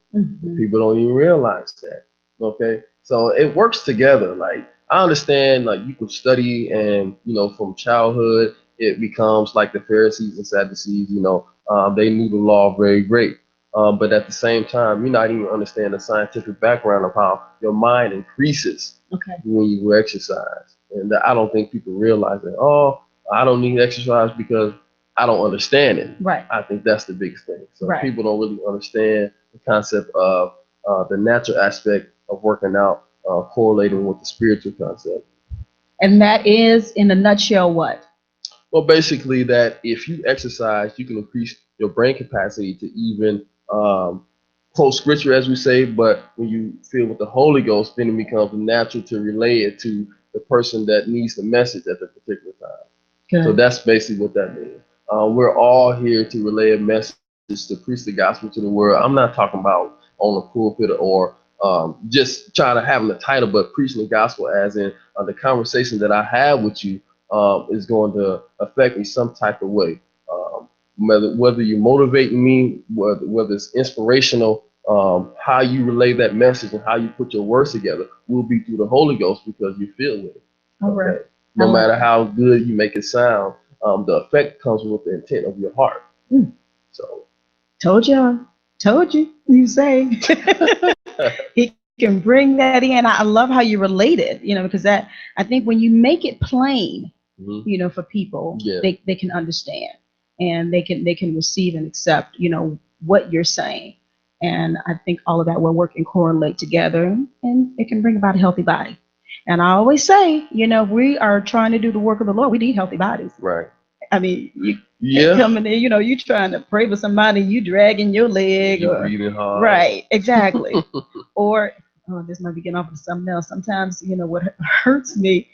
Speaker 4: People don't even realize that. Okay, so it works together. Like I understand, like you can study and from childhood it becomes like the Pharisees and Sadducees. They knew the law very great. But at the same time, you're not even understanding the scientific background of how your mind increases when you exercise. And I don't think people realize that, oh, I don't need exercise because I don't understand it.
Speaker 2: Right.
Speaker 4: I think that's the biggest thing. So people don't really understand the concept of the natural aspect of working out correlating with the spiritual concept.
Speaker 2: And that is, in a nutshell, what?
Speaker 4: Well, basically that if you exercise, you can increase your brain capacity to even quote scripture, as we say, but when you feel with the Holy Ghost, then it becomes natural to relay it to the person that needs the message at the particular time. Good. So that's basically what that means. We're all here to relay a message, to preach the gospel to the world. I'm not talking about on the pulpit or just trying to have the title, but preaching the gospel as in the conversation that I have with you is going to affect me some type of way. Whether you're motivating me, whether it's inspirational, how you relay that message and how you put your words together will be through the Holy Ghost because you feel it.
Speaker 2: All right.
Speaker 4: No matter how good you make it sound, the effect comes with the intent of your heart. So, told you, you say.
Speaker 2: He can bring that in. I love how you relate it, because that, I think when you make it plain, for people, they can understand and they can receive and accept, what you're saying. And I think all of that will work and correlate together, and it can bring about a healthy body. And I always say, if we are trying to do the work of the Lord, we need healthy bodies.
Speaker 4: Right.
Speaker 2: I mean, you coming in, you trying to pray for somebody, you dragging your leg.
Speaker 4: You're breathing hard.
Speaker 2: Right, exactly. Or, this might be getting off of something else. Sometimes, what hurts me,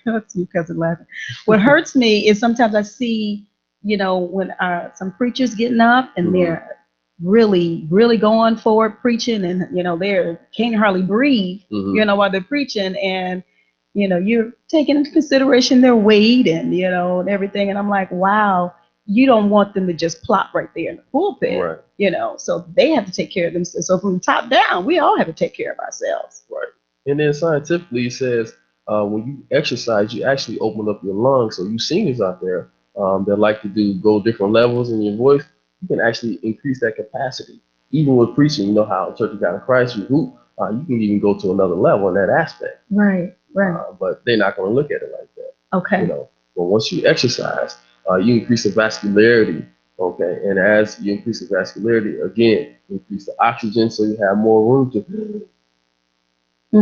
Speaker 2: cousin laughing. What hurts me is sometimes I see, when some preachers getting up and they're really, really going for it, preaching, and, they can't hardly breathe, while they're preaching, and you're taking into consideration their weight and, and everything. And I'm like, wow, you don't want them to just plop right there in the pulpit, right. So they have to take care of themselves. So from the top down, we all have to take care of ourselves.
Speaker 4: Right. And then scientifically it says when you exercise, you actually open up your lungs. So you singers out there that like to go different levels in your voice, you can actually increase that capacity. Even with preaching, how Church of God in Christ, you can even go to another level in that aspect.
Speaker 2: Right. Right.
Speaker 4: But they're not going to look at it like that.
Speaker 2: Okay.
Speaker 4: But once you exercise, you increase the vascularity. Okay. And as you increase the vascularity, again, increase the oxygen so you have more room to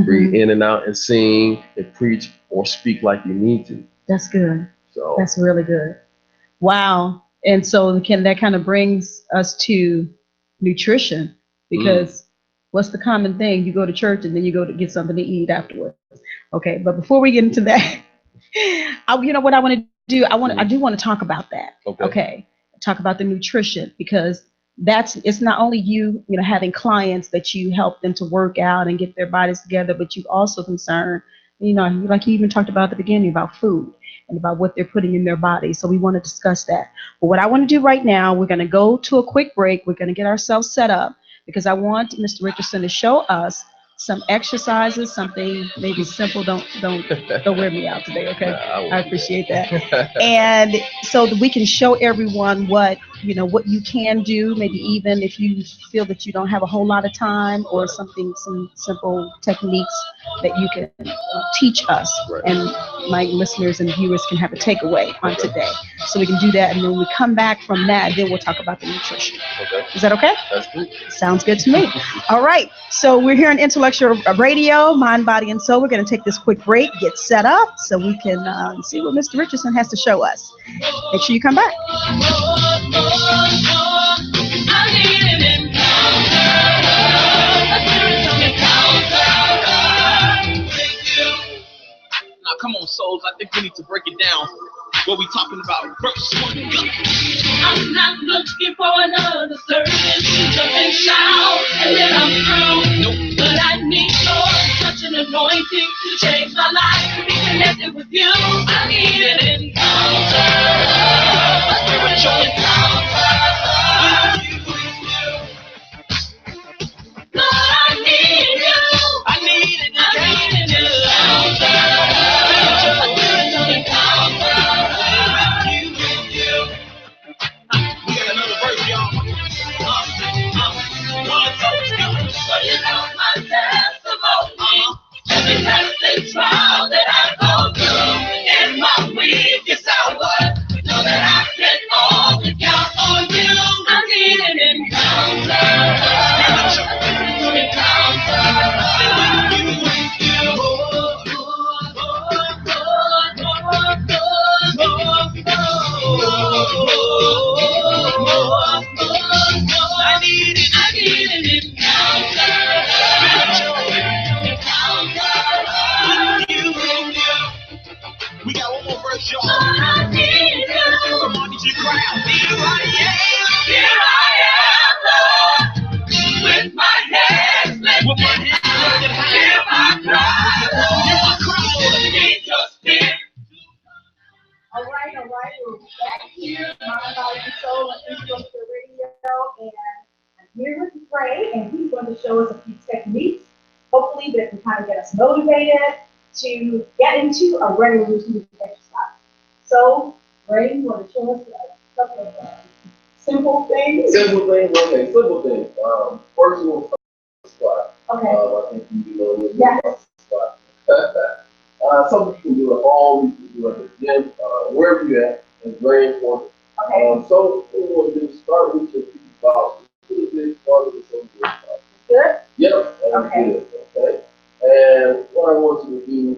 Speaker 4: breathe in and out and sing and preach or speak like you need to.
Speaker 2: That's good.
Speaker 4: So
Speaker 2: that's really good. Wow. And so that kind of brings us to nutrition, because what's the common thing? You go to church and then you go to get something to eat afterwards. Okay, but before we get into that, what I want to do, I do want to talk about that. Okay, talk about the nutrition, because it's not only you having clients that you help them to work out and get their bodies together, but you also concern, like you even talked about at the beginning about food and about what they're putting in their body. So we want to discuss that. But what I want to do right now, we're going to go to a quick break. We're going to get ourselves set up, because I want Mr. Richardson to show us some exercises, something maybe simple. Don't wear me out today, okay? I appreciate that. And so that we can show everyone what you can do, maybe even if you feel that you don't have a whole lot of time, or some simple techniques that you can teach us, and my listeners and viewers can have a takeaway on today. So we can do that, and when we come back from that, then we'll talk about the nutrition. Okay. Is that okay?
Speaker 4: That's good.
Speaker 2: Sounds good to me. All right. So we're here on Intellectual Radio, Mind, Body, and Soul. We're going to take this quick break, get set up, so we can see what Mr. Richardson has to show us. Make sure you come back.
Speaker 5: Now, come on, souls. I think we need to break it down. What we talking about? Verse 1.
Speaker 3: I'm not looking for another service to jump and shout, and then I'm through. Nope. But I need your touch and anointing to change my life, to be connected with you. I need an encounter, a spiritual encounter with you. Lord, I need you. I need an encounter, a spiritual encounter with you.
Speaker 5: We got another verse, y'all.
Speaker 3: With my hands lifted high, hear my cry. Need your spirit.
Speaker 2: All right. We're back here, Mind, Body, and Soul on IntellectualRadio, and I'm here with Ray, and he's going to show us a few techniques, hopefully that can kind of get us motivated to get into a regular routine exercise. So, Ray, you want to show us a couple of simple things?
Speaker 4: Simple things. First of all, squat.
Speaker 2: Okay.
Speaker 4: I think you know what
Speaker 2: Yes.
Speaker 4: squat. Some people do it all. You can do it at the gym, wherever you're at. It's very important.
Speaker 2: Okay.
Speaker 4: So what we want to do is start with your feet about a little bit farther than some good.
Speaker 2: Good?
Speaker 4: Yep.
Speaker 2: Okay.
Speaker 4: Good. Okay. And what I want you to do is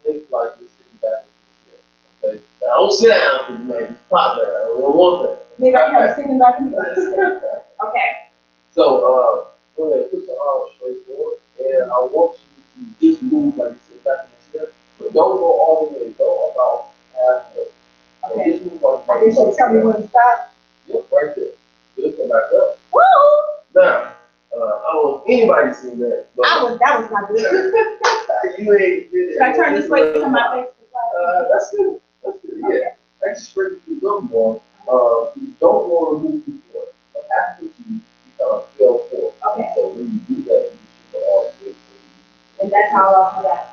Speaker 4: think like you're sitting back in the chair. Okay. Now don't sit down because you might just pop there. I don't want that.
Speaker 2: Maybe I can sitting back in the chair. Okay.
Speaker 4: So go ahead, put your arms straight forward, and I want you to just move like you sit back in the chair. But don't go all the way. Go about halfway.
Speaker 2: Okay.
Speaker 4: Just move like
Speaker 2: I guess you'll tell me when to stop.
Speaker 4: Yep, right there. Just come back up.
Speaker 2: Woo!
Speaker 4: Now, I don't know if anybody's seen that. But
Speaker 2: That was not good.
Speaker 4: you ain't did it.
Speaker 2: Should I turn this way to my face?
Speaker 4: That's good. That's good. Yeah. That's straight to the dumb one. You don't want to move too far. But after you kind of fell forward.
Speaker 2: Okay.
Speaker 4: So when you do that, you should go all the way.
Speaker 2: And that's how I'll do that.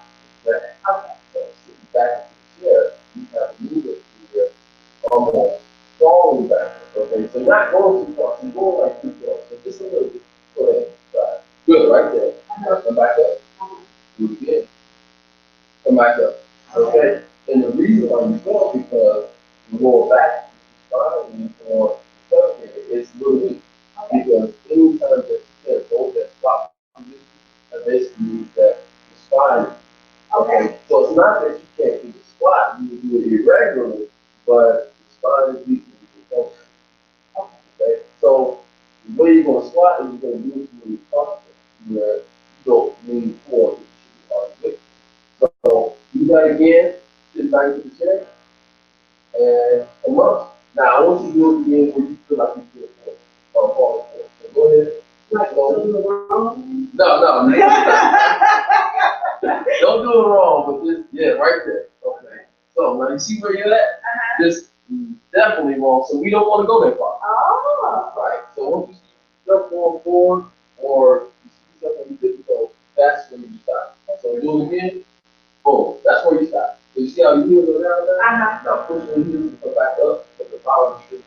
Speaker 4: That.
Speaker 2: Okay.
Speaker 4: So sitting back in the chair, you kind of move it to your almost falling back. Okay. So not going too far. You're going like too far. So just a little bit. Go ahead. Try. Good. Right there. Now come back up. Do it again. Come back up. Okay. And the reason why you fall is because you're going back. And for it's a little weak. Because any time that you can't go that spot position, that basically means that the spine. Okay. So it's not that you can't do the squat, you can do it irregularly, but the spine is weak and you can function. Okay. So the way you're gonna squat is you're gonna do it when you're comfortable, where you don't lean forward, you should be. So do that again, sit back to the chair, and come up. Now I want you to do it again where you feel like you feel it. So go ahead.
Speaker 2: Like doing the wrong?
Speaker 4: No. Don't do it wrong, but just right there. Okay. So now you see where you're at? This definitely wrong. So we don't want to go that far.
Speaker 2: Oh.
Speaker 4: Right. So once you see yourself going forward or you see something difficult, that's when you stop. So do it again. Boom. That's where you stop. So you see how your heels are down there? Now push your heels and come back up. But the power is the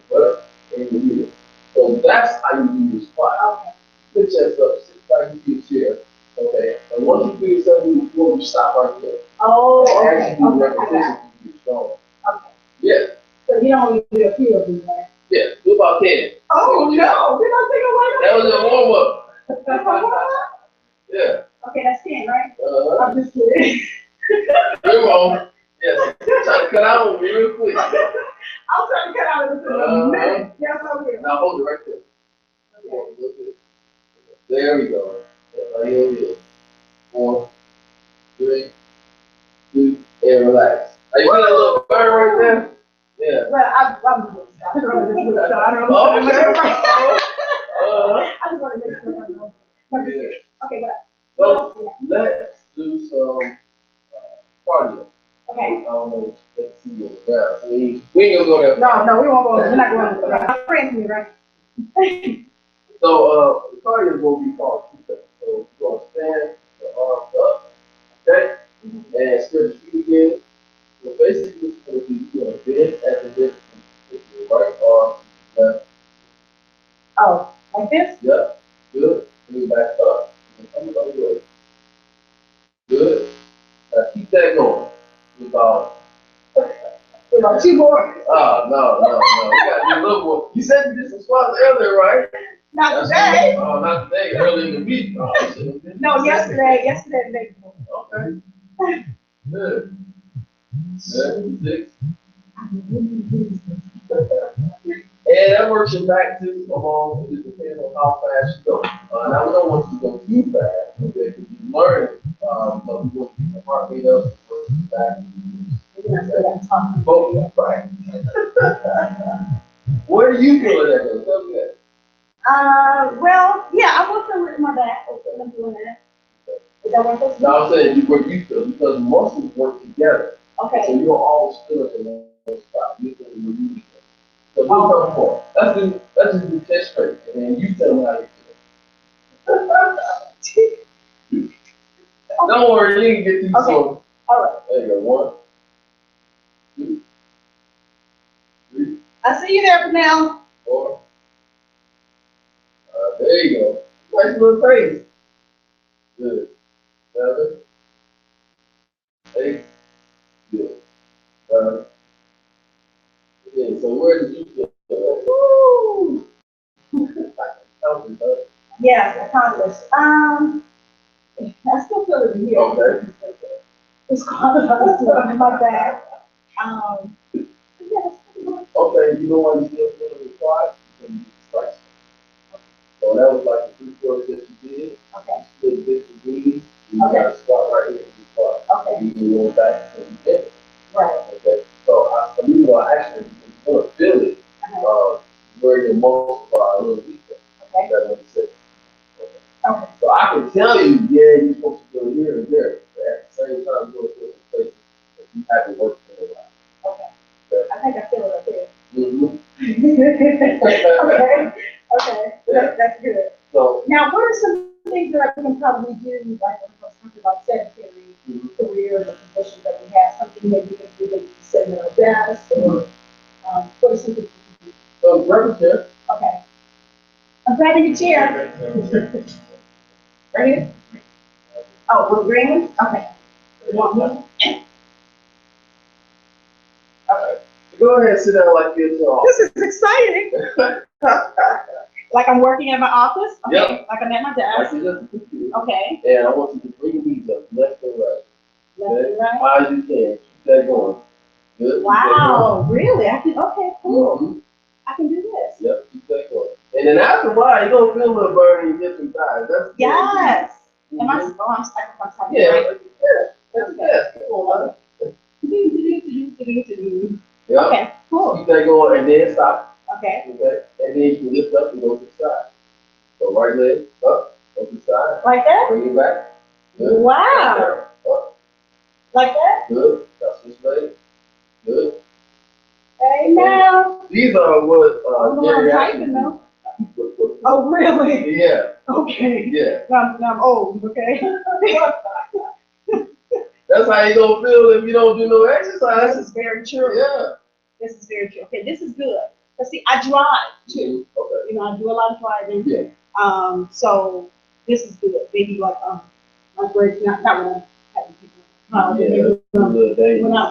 Speaker 4: butt and your heels. So that's how you do your squat.
Speaker 2: Okay.
Speaker 4: Put your chest up, sit back into your chair. Okay. And once you feel yourself moving forward, you stop right there.
Speaker 2: Oh,
Speaker 4: and
Speaker 2: okay.
Speaker 4: actually do repetition to get strong.
Speaker 2: Okay.
Speaker 4: Yeah.
Speaker 2: So you don't only do a few of them, right?
Speaker 4: Yeah. Do about 10.
Speaker 2: Oh, no. Did I take away?
Speaker 4: That was a warm-up. Yeah.
Speaker 2: Okay, that's 10, right?
Speaker 4: I'm
Speaker 2: just kidding.
Speaker 4: You're wrong. Yes. Try to cut out on me real quick.
Speaker 2: I'll try to cut out of this in a minute. Yes, I will.
Speaker 4: Now hold it right there. Okay. There we go. Right here. 4, 3, 2, and relax. Are you feeling a little burn right there? Yeah.
Speaker 2: Well, I'm good. I don't know.
Speaker 4: Okay.
Speaker 2: I just want to make sure I'm not. Okay,
Speaker 4: So let's do some cardio.
Speaker 2: Okay.
Speaker 4: I don't know. Let's see what's down. We ain't gonna go there.
Speaker 2: No, we won't go there. We're not going there. I'm friends with me, right?
Speaker 4: So the cardio is going to be called two-step. So you're going to stand your arms up, okay? And spread your feet again. So basically what you're going to do, you're going to bend at the hip with your right arm left.
Speaker 2: Oh, like this?
Speaker 4: Yep. Good. Bring it back up. And come the other way. Good. Now keep that going. About
Speaker 2: 2 more.
Speaker 4: Oh, no. We got to do a little more. You said you did some squats earlier, right?
Speaker 2: Not today.
Speaker 4: Oh, not today. Early in the week. Oh,
Speaker 2: no, yesterday and the day before.
Speaker 4: Okay. Good. 7, 6. And that works your back too, along with it depends on how fast you go. Now we don't want you to go too fast, okay, because you learn it, but we want to keep the heart rate up, back. Both, right. Where are you feeling that? Tell me that.
Speaker 2: Well, yeah, I will feel it in my back. Okay, I'm doing that. Is that what I'm
Speaker 4: No, I'm saying where you feel because muscles work together.
Speaker 2: Okay.
Speaker 4: So you don't always feel it in one spot. You feel it when you feel it. So do something more. Let's just do chest straight, and then you tell me how you feel. Don't worry, you can get these
Speaker 2: okay.
Speaker 4: slow.
Speaker 2: All right.
Speaker 4: There you go. 1, 2, 3.
Speaker 2: I see you there for now.
Speaker 4: 4. There you go. Nice little face. Good. 7, 8. Good. 10. So where did you feel that? Woo!
Speaker 2: Yes, accomplished. I still feel it in here.
Speaker 4: Okay.
Speaker 2: It's kind of in my back. Yes.
Speaker 4: Okay, you know why you still feel it required? Because you stretch. So that was like the 3/4 that you did.
Speaker 2: Okay.
Speaker 4: You split this to breathe. You got to squat right here and you squat.
Speaker 2: Okay.
Speaker 4: You can go back and you get it.
Speaker 2: Right.
Speaker 4: Okay. So you know, actually, you want to feel it where your muscles are a little weaker.
Speaker 2: Okay.
Speaker 4: That makes sense.
Speaker 2: Okay.
Speaker 4: So I can tell you, yeah, you're supposed to feel here and there, but at the same time, you're going to feel some places that you haven't worked in a while.
Speaker 2: Okay. I think I feel it up there.
Speaker 4: Mm-hmm.
Speaker 2: Okay. Okay.
Speaker 4: Yeah.
Speaker 2: That's good.
Speaker 4: So
Speaker 2: now, what are some things that I can probably do, like when I was talking about sedentary careers or positions that we have, something that we can do that you sit in our desk, or what are some things you can do?
Speaker 4: So grab a chair.
Speaker 2: Okay. I'm grabbing a chair. Right here? Oh, we're green? Okay. You want me?
Speaker 4: Okay. Go ahead and sit down like this.
Speaker 2: This is exciting. Like I'm working at my office? Okay.
Speaker 4: Yep.
Speaker 2: Like I'm at my desk? Okay.
Speaker 4: And I want you to bring your knees up, left and right.
Speaker 2: Left and right?
Speaker 4: High as you can. Keep that going. Good.
Speaker 2: Wow, really? I can, okay, cool.
Speaker 4: Mm-hmm.
Speaker 2: I can do this.
Speaker 4: Yep, keep that going. And then after a while, you're going to feel a little burn in your hips and thighs. That's
Speaker 2: yes.
Speaker 4: Mm-hmm.
Speaker 2: Am I stuck?
Speaker 4: Yeah, that's the best. Come on,
Speaker 2: Yep. Okay, cool.
Speaker 4: Keep that going and then stop.
Speaker 2: Okay.
Speaker 4: Okay. And then you can lift up and go to the side. So right leg up, go to the side.
Speaker 2: Like that?
Speaker 4: Bring it back. Good.
Speaker 2: Wow.
Speaker 4: Up.
Speaker 2: Like that?
Speaker 4: Good. That's this leg. Good.
Speaker 2: Hey, now.
Speaker 4: These are what
Speaker 2: I'm typing though. Oh, really?
Speaker 4: Yeah.
Speaker 2: Okay.
Speaker 4: Yeah.
Speaker 2: Now I'm old, okay?
Speaker 4: That's how you gonna feel if you don't do no exercise.
Speaker 2: This is very true.
Speaker 4: Yeah.
Speaker 2: This is very true. Okay, this is good. But see, I drive too.
Speaker 4: Okay.
Speaker 2: You know, I do a lot of driving.
Speaker 4: Yeah.
Speaker 2: So this is good. Maybe like my break, not when I'm having people.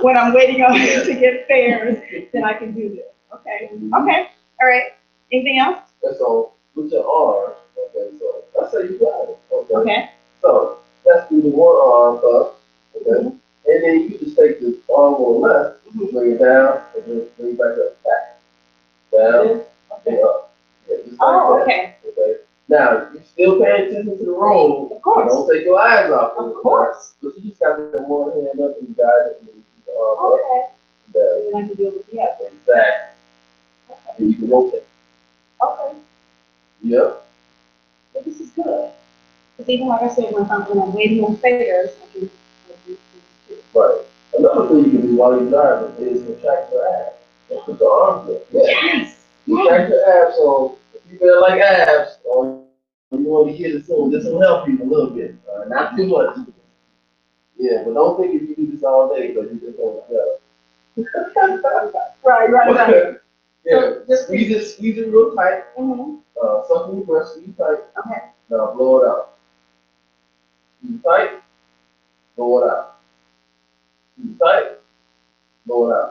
Speaker 2: When I'm waiting on to get fares, then I can do this. Okay. Okay. All right. Anything else?
Speaker 4: And so with your arms, okay, so let's say you got it. Okay.
Speaker 2: Okay.
Speaker 4: So let's do the one arm up, okay? And then you just take the arm on the left, bring it down, and then bring it back up, back. Down, and up. Yeah, just like that.
Speaker 2: Okay.
Speaker 4: Okay. Now, you still pay attention to the road.
Speaker 2: Of course.
Speaker 4: Don't take your eyes off.
Speaker 2: Of course.
Speaker 4: But you just got to put one hand up and guide it, and then you keep the arm up.
Speaker 2: Okay.
Speaker 4: Down.
Speaker 2: And then I can do it with the other.
Speaker 4: Exactly.
Speaker 2: Okay.
Speaker 4: And you can rotate.
Speaker 2: Okay.
Speaker 4: Yep.
Speaker 2: But this is good. Because even like I said, when I'm waiting on fares, I can do this too.
Speaker 4: Right. Another thing you can do while you're driving is contract your abs. Just put your arms up. Yeah.
Speaker 2: Yes.
Speaker 4: Contract your abs. So if you feel like abs, or you want to get it soon, this will help you a little bit. Not too much. Yeah, but don't think if you do this all day, because you're just going to fail.
Speaker 2: Right.
Speaker 4: Yeah.
Speaker 2: So just
Speaker 4: Squeeze it real tight.
Speaker 2: Mm-hmm.
Speaker 4: Suck in your breath, squeeze tight.
Speaker 2: Okay.
Speaker 4: Now blow it out. Squeeze tight, blow it out. Squeeze tight, blow it out.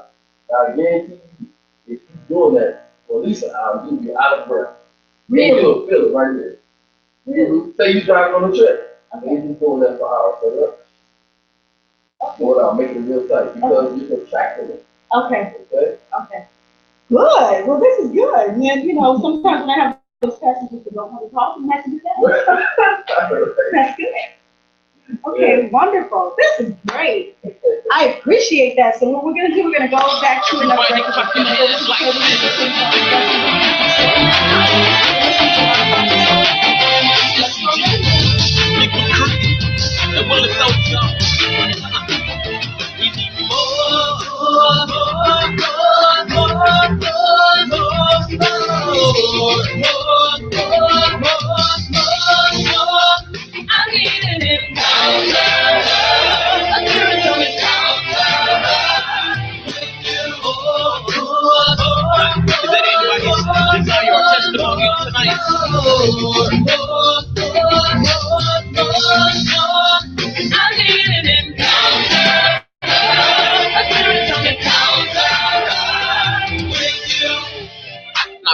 Speaker 4: Now I guarantee you, if you're doing that for at least an hour, you'll be out of breath.
Speaker 2: Really?
Speaker 4: You'll feel it right there.
Speaker 2: Really?
Speaker 4: Say you're driving on the trip,
Speaker 2: Okay.
Speaker 4: and you're just doing that for hours. So blow it out, make it real tight, because you're contracting it.
Speaker 2: Okay.
Speaker 4: Okay?
Speaker 2: Okay. Good. Well, this is good. And you know, sometimes when I have those passengers that don't want to talk, and I have to do that. That's good. Okay, wonderful. This is great. I appreciate that. So what we're going to do, we're going to go back to another break.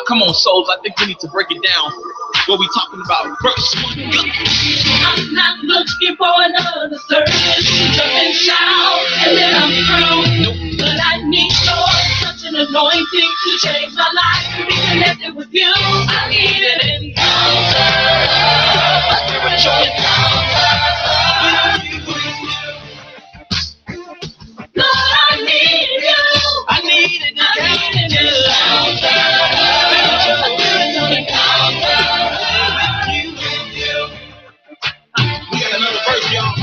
Speaker 5: Come on, souls, I think we need to break it down. What we talking about? Verse 1.
Speaker 3: I'm not looking for another service to jump and shout, and then I'm through. But I need your touch and anointing to change my life, to be connected with you. I need an encounter, a spiritual encounter. Lord, I need you.
Speaker 5: I need an encounter.
Speaker 3: A spiritual encounter.
Speaker 5: We got another verse, y'all.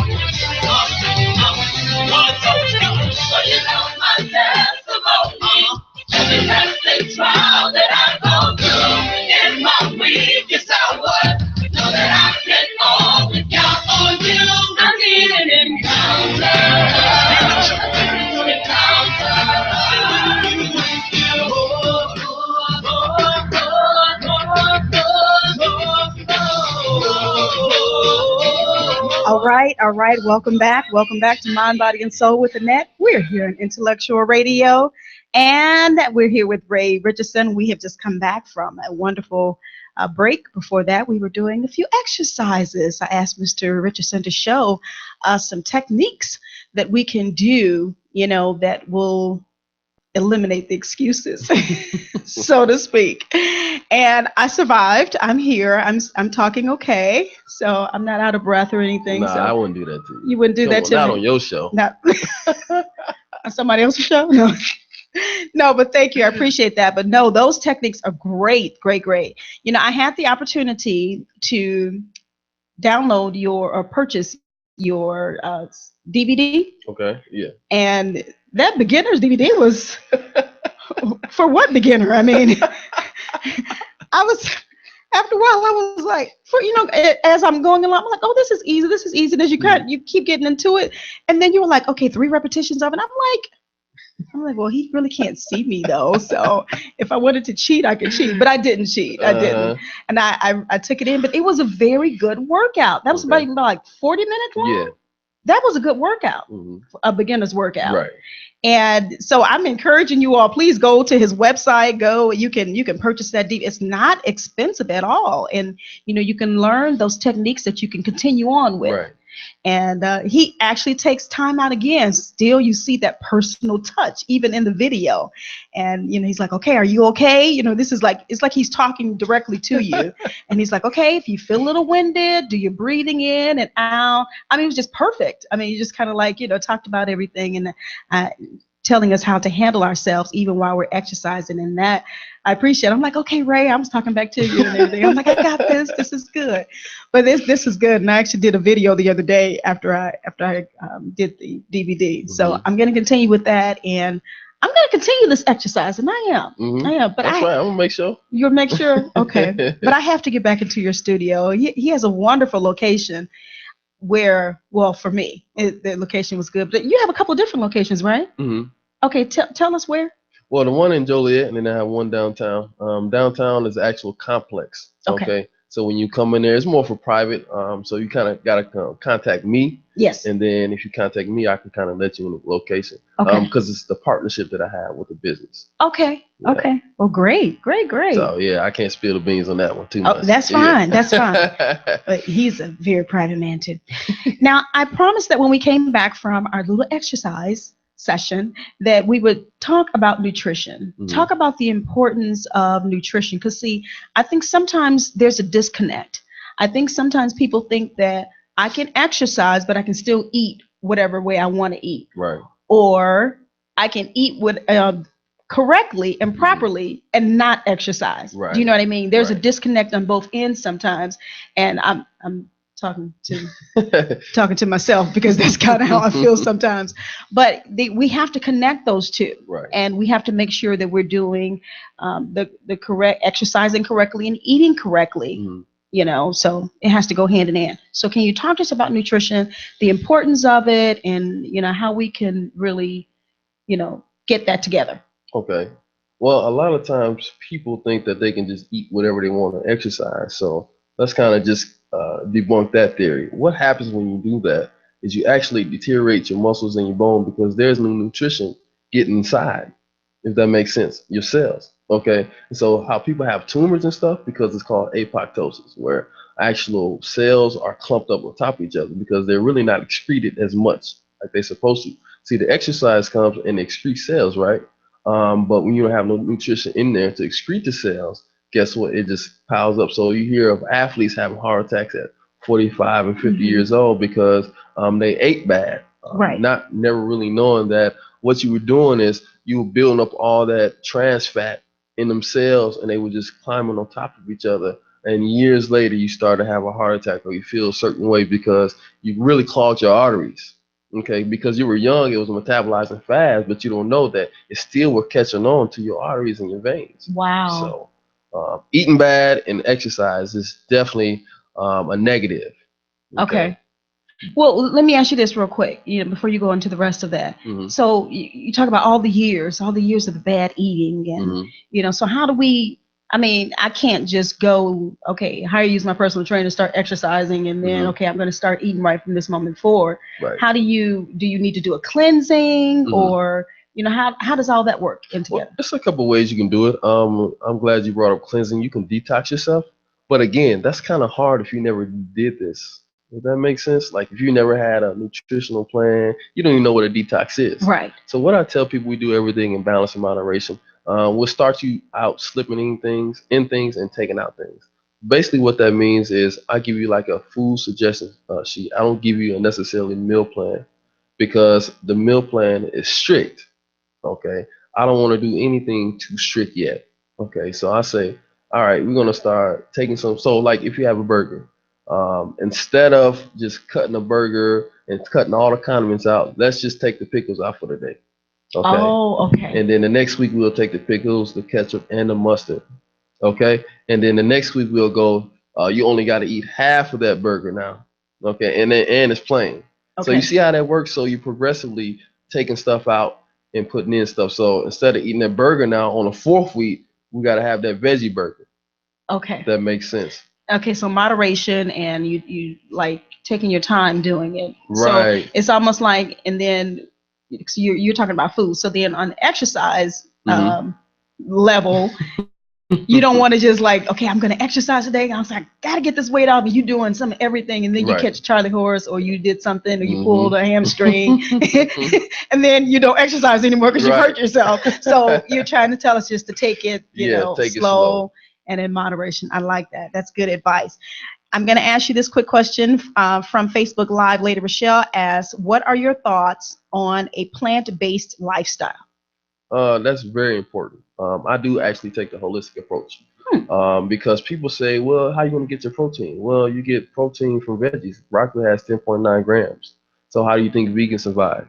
Speaker 5: One, two, go.
Speaker 3: So you know my testimony. Every test and trial that I go through in my weakest hour. Know that I can always count on you. I need an encounter. An encounter.
Speaker 2: All right. Welcome back. Welcome back to Mind, Body, and Soul with Annette. We're here on Intellectual Radio, and we're here with Ray Richardson. We have just come back from a wonderful break. Before that, we were doing a few exercises. I asked Mr. Richardson to show us some techniques that we can do, that will eliminate the excuses, so to speak. And I survived. I'm here. I'm talking okay. So I'm not out of breath or anything.
Speaker 4: Nah,
Speaker 2: so
Speaker 4: I wouldn't do that to you.
Speaker 2: You wouldn't do that to me?
Speaker 4: Not on your show.
Speaker 2: Not on somebody else's show? No. No, but thank you. I appreciate that. But no, those techniques are great. I had the opportunity to download or purchase your DVD.
Speaker 4: Okay, yeah.
Speaker 2: And that beginner's DVD was for what beginner? I mean, after a while, I was like, as I'm going along, I'm like, oh, this is easy. And as you keep getting into it. And then you were like, okay, 3 repetitions of it. I'm like, well, he really can't see me though. So if I wanted to cheat, I could cheat, but I didn't cheat. I didn't. And I took it in, but it was a very good workout. That was about like 40 minutes long.
Speaker 4: Yeah.
Speaker 2: That was a good workout, a beginner's workout.
Speaker 4: Right.
Speaker 2: And so I'm encouraging you all, please go to his website. You can purchase that DVD. It's not expensive at all. And, you can learn those techniques that you can continue on with.
Speaker 4: Right.
Speaker 2: And he actually takes time out again. Still, you see that personal touch, even in the video. And, he's like, okay, are you okay? This is like, it's like he's talking directly to you. And he's like, okay, if you feel a little winded, do your breathing in and out. I mean, it was just perfect. I mean, you just kind of like, talked about everything and telling us how to handle ourselves even while we're exercising. And that I appreciate. I'm like, okay, Ray, I was talking back to you and everything. I'm like, I got this. This is good. But this is good. And I actually did a video the other day after I did the DVD. So I'm going to continue with that. And I'm going to continue this exercise. And I am. But
Speaker 4: that's right. I'm going to make sure.
Speaker 2: You'll make sure? Okay. But I have to get back into your studio. He has a wonderful location where, well, for me, the location was good. But you have a couple of different locations, right? Mm-hmm. Okay. Tell us where.
Speaker 4: Well, the one in Joliet, and then I have one downtown. Downtown is the actual complex. Okay. So when you come in there, it's more for private. So you kind of got to contact me.
Speaker 2: Yes.
Speaker 4: And then if you contact me, I can kind of let you in the location.
Speaker 2: Okay.
Speaker 4: Because it's the partnership that I have with the business.
Speaker 2: Okay. Yeah. Okay. Well, great. So
Speaker 4: yeah, I can't spill the beans on that one too much.
Speaker 2: That's fine. Yeah. That's fine. But he's a very private man too. Now, I promised that when we came back from our little exercise session that we would talk about nutrition, talk about the importance of nutrition. Because see, I think sometimes there's a disconnect. I think sometimes people think that I can exercise, but I can still eat whatever way I want to eat.
Speaker 4: Right.
Speaker 2: Or I can eat with correctly and properly and not exercise.
Speaker 4: Right.
Speaker 2: Do you know what I mean? There's a disconnect on both ends sometimes. And I'm talking to myself because that's kind of how I feel sometimes. But we have to connect those two.
Speaker 4: Right.
Speaker 2: And we have to make sure that we're doing the correct, exercising correctly and eating correctly. So it has to go hand in hand. So can you talk to us about nutrition, the importance of it, and, how we can really, get that together?
Speaker 4: Okay. Well, a lot of times people think that they can just eat whatever they want to exercise. So let's kind of just debunk that theory. What happens when you do that is you actually deteriorate your muscles and your bone because there's no nutrition getting inside, if that makes sense, your cells. Okay, so how people have tumors and stuff because it's called apoptosis, where actual cells are clumped up on top of each other because they're really not excreted as much like they're supposed to. See, the exercise comes and excrete cells, right? But when you don't have no nutrition in there to excrete the cells, guess what? It just piles up. So you hear of athletes having heart attacks at 45 and 50 years old because they ate bad,
Speaker 2: Right.
Speaker 4: not never really knowing that what you were doing is you were building up all that trans fat in themselves and they were just climbing on top of each other. And years later, you start to have a heart attack or you feel a certain way because you really clogged your arteries. Okay, because you were young, it was metabolizing fast, but you don't know that it still was catching on to your arteries and your veins.
Speaker 2: Wow.
Speaker 4: So, eating bad and exercise is definitely a negative.
Speaker 2: Okay. Well, let me ask you this real quick, before you go into the rest of that.
Speaker 4: Mhm.
Speaker 2: So you talk about all the years of the bad eating, and so how do we? I mean, I can't just go, okay, how do you use my personal trainer, start exercising, and then okay, I'm going to start eating right from this moment forward.
Speaker 4: Right.
Speaker 2: How do you need to do a cleansing, or how does all that work in together?
Speaker 4: Well, there's a couple ways you can do it. I'm glad you brought up cleansing. You can detox yourself, but again, that's kind of hard if you never did this. Does that make sense? Like if you never had a nutritional plan, you don't even know what a detox is.
Speaker 2: Right.
Speaker 4: So what I tell people, we do everything in balance and moderation. We'll start you out slipping in things and taking out things. Basically what that means is I give you like a food suggestion sheet. I don't give you a necessarily meal plan because the meal plan is strict. Okay. I don't want to do anything too strict yet. Okay. So I say, all right, we're going to start taking some. So like if you have a burger, instead of just cutting a burger and cutting all the condiments out, let's just take the pickles out for the day. Okay.
Speaker 2: Oh, okay.
Speaker 4: And then the next week we'll take the pickles, the ketchup, and the mustard. Okay. And then the next week we'll go, you only got to eat half of that burger now. Okay. And it's plain.
Speaker 2: Okay.
Speaker 4: So you see how that works? So you progressively taking stuff out and putting in stuff. So instead of eating that burger now on the fourth week, we got to have that veggie burger.
Speaker 2: Okay.
Speaker 4: If that makes sense.
Speaker 2: Okay, so moderation, and you like taking your time doing it.
Speaker 4: Right.
Speaker 2: So it's almost like, and then you're talking about food. So then on the exercise level, you don't want to just like, okay, I'm going to exercise today. I was like, got to get this weight off, and you doing some of everything, and then you catch Charlie horse, or you did something, or you pulled a hamstring, and then you don't exercise anymore because you hurt yourself. So you're trying to tell us just to take it,
Speaker 4: take
Speaker 2: slow. And in moderation. I like that. That's good advice. I'm going to ask you this quick question from Facebook Live. Lady Rochelle asks, what are your thoughts on a plant-based lifestyle?
Speaker 4: That's very important. I do actually take the holistic approach because people say, well, how are you going to get your protein? Well, you get protein from veggies. Broccoli has 10.9 grams. So how do you think vegans survive?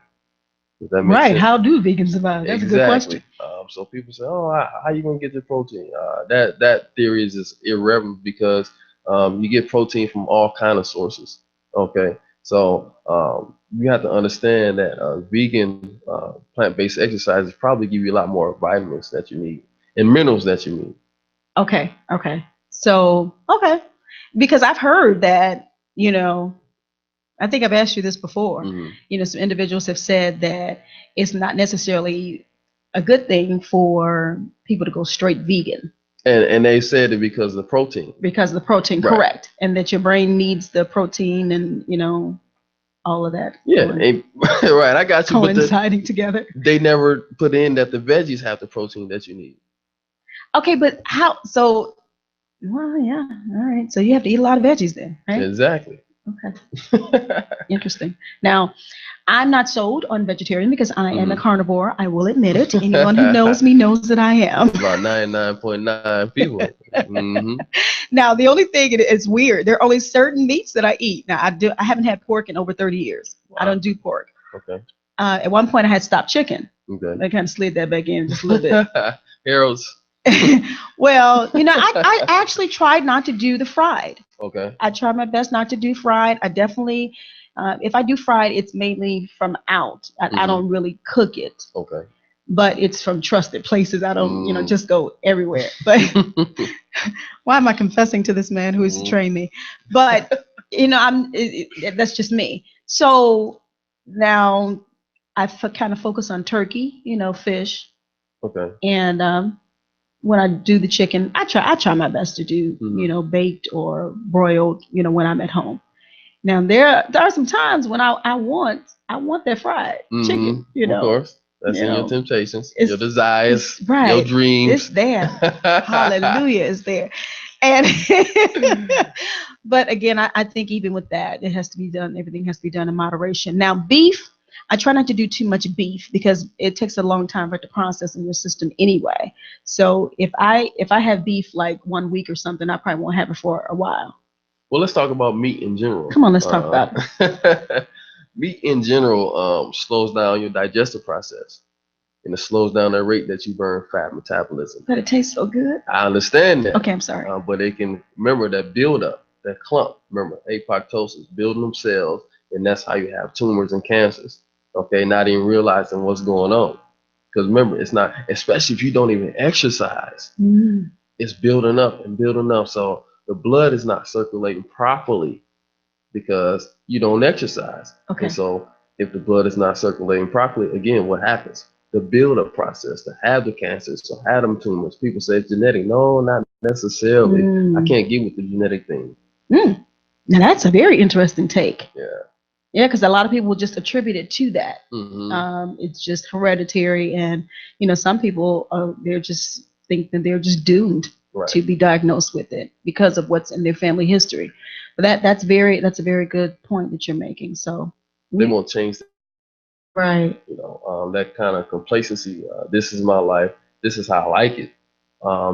Speaker 2: Right. Sense? How do vegans survive? That's a good question.
Speaker 4: So people say, oh, how are you going to get your protein? That theory is just irrelevant because you get protein from all kinds of sources. Okay. So you have to understand that vegan plant-based exercises probably give you a lot more vitamins that you need and minerals that you need.
Speaker 2: Okay. So, because I've heard that, I think I've asked you this before. Some individuals have said that it's not necessarily a good thing for people to go straight vegan.
Speaker 4: And they said it because of the protein.
Speaker 2: Because of the protein, right. Correct. And that your brain needs the protein and, all of that.
Speaker 4: Yeah, right. I got you.
Speaker 2: Coinciding together.
Speaker 4: They never put in that the veggies have the protein that you need.
Speaker 2: Okay, but how? So, well, yeah. All right. So you have to eat a lot of veggies then, right?
Speaker 4: Exactly.
Speaker 2: Okay. Interesting. Now, I'm not sold on vegetarian because I am a carnivore. I will admit it. Anyone who knows me knows that I am.
Speaker 4: About 99.9 people.
Speaker 2: Now, the only thing is weird. There are only certain meats that I eat. Now, I haven't had pork in over 30 years. Wow. I don't do pork.
Speaker 4: Okay.
Speaker 2: At one point, I had stopped chicken.
Speaker 4: Okay.
Speaker 2: I kind of slid that back in just a little bit.
Speaker 4: Harold's.
Speaker 2: Well, I actually tried not to do the fried.
Speaker 4: Okay.
Speaker 2: I try my best not to do fried. I definitely, if I do fried, it's mainly from out. I don't really cook it.
Speaker 4: Okay.
Speaker 2: But it's from trusted places. I don't, just go everywhere. But why am I confessing to this man who has trained me? But, that's just me. So now I kind of focus on turkey, fish.
Speaker 4: Okay.
Speaker 2: And when I do the chicken, I try my best to do, baked or broiled, when I'm at home. Now there are some times when I want that fried chicken,
Speaker 4: Of course. That's in your temptations, your desires,
Speaker 2: right,
Speaker 4: your dreams.
Speaker 2: It's there. Hallelujah is there. And but again, I think even with that, it has to be done, everything has to be done in moderation. Now beef, I try not to do too much beef because it takes a long time for it to process in your system anyway. So if I have beef like 1 week or something, I probably won't have it for a while.
Speaker 4: Well, let's talk about meat in general.
Speaker 2: Come on, let's talk about
Speaker 4: it. Meat in general slows down your digestive process, and it slows down the rate that you burn fat metabolism.
Speaker 2: But it tastes so good.
Speaker 4: I understand that.
Speaker 2: Okay, I'm sorry.
Speaker 4: But it can, remember that buildup, that clump, remember apoptosis, building them cells, and that's how you have tumors and cancers. Okay, not even realizing what's going on. Because remember, it's not, especially if you don't even exercise, it's building up and building up. So the blood is not circulating properly because you don't exercise.
Speaker 2: Okay.
Speaker 4: And so if the blood is not circulating properly, again, what happens? The build-up process to have the cancers, to have them tumors. People say it's genetic. No, not necessarily. I can't get with the genetic thing.
Speaker 2: Now that's a very interesting take.
Speaker 4: Yeah.
Speaker 2: Yeah, because a lot of people will just attribute it to that. It's just hereditary, and some people they're just think that they're just doomed to be diagnosed with it because of what's in their family history. But that's a very good point that you're making. So
Speaker 4: they won't change that.
Speaker 2: Right.
Speaker 4: That kind of complacency. This is my life. This is how I like it.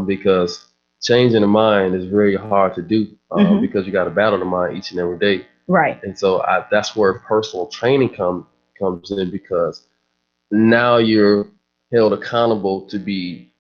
Speaker 4: Because changing the mind is very hard to do because you got to battle the mind each and every day.
Speaker 2: Right.
Speaker 4: And so that's where personal training comes in, because now you're held accountable to be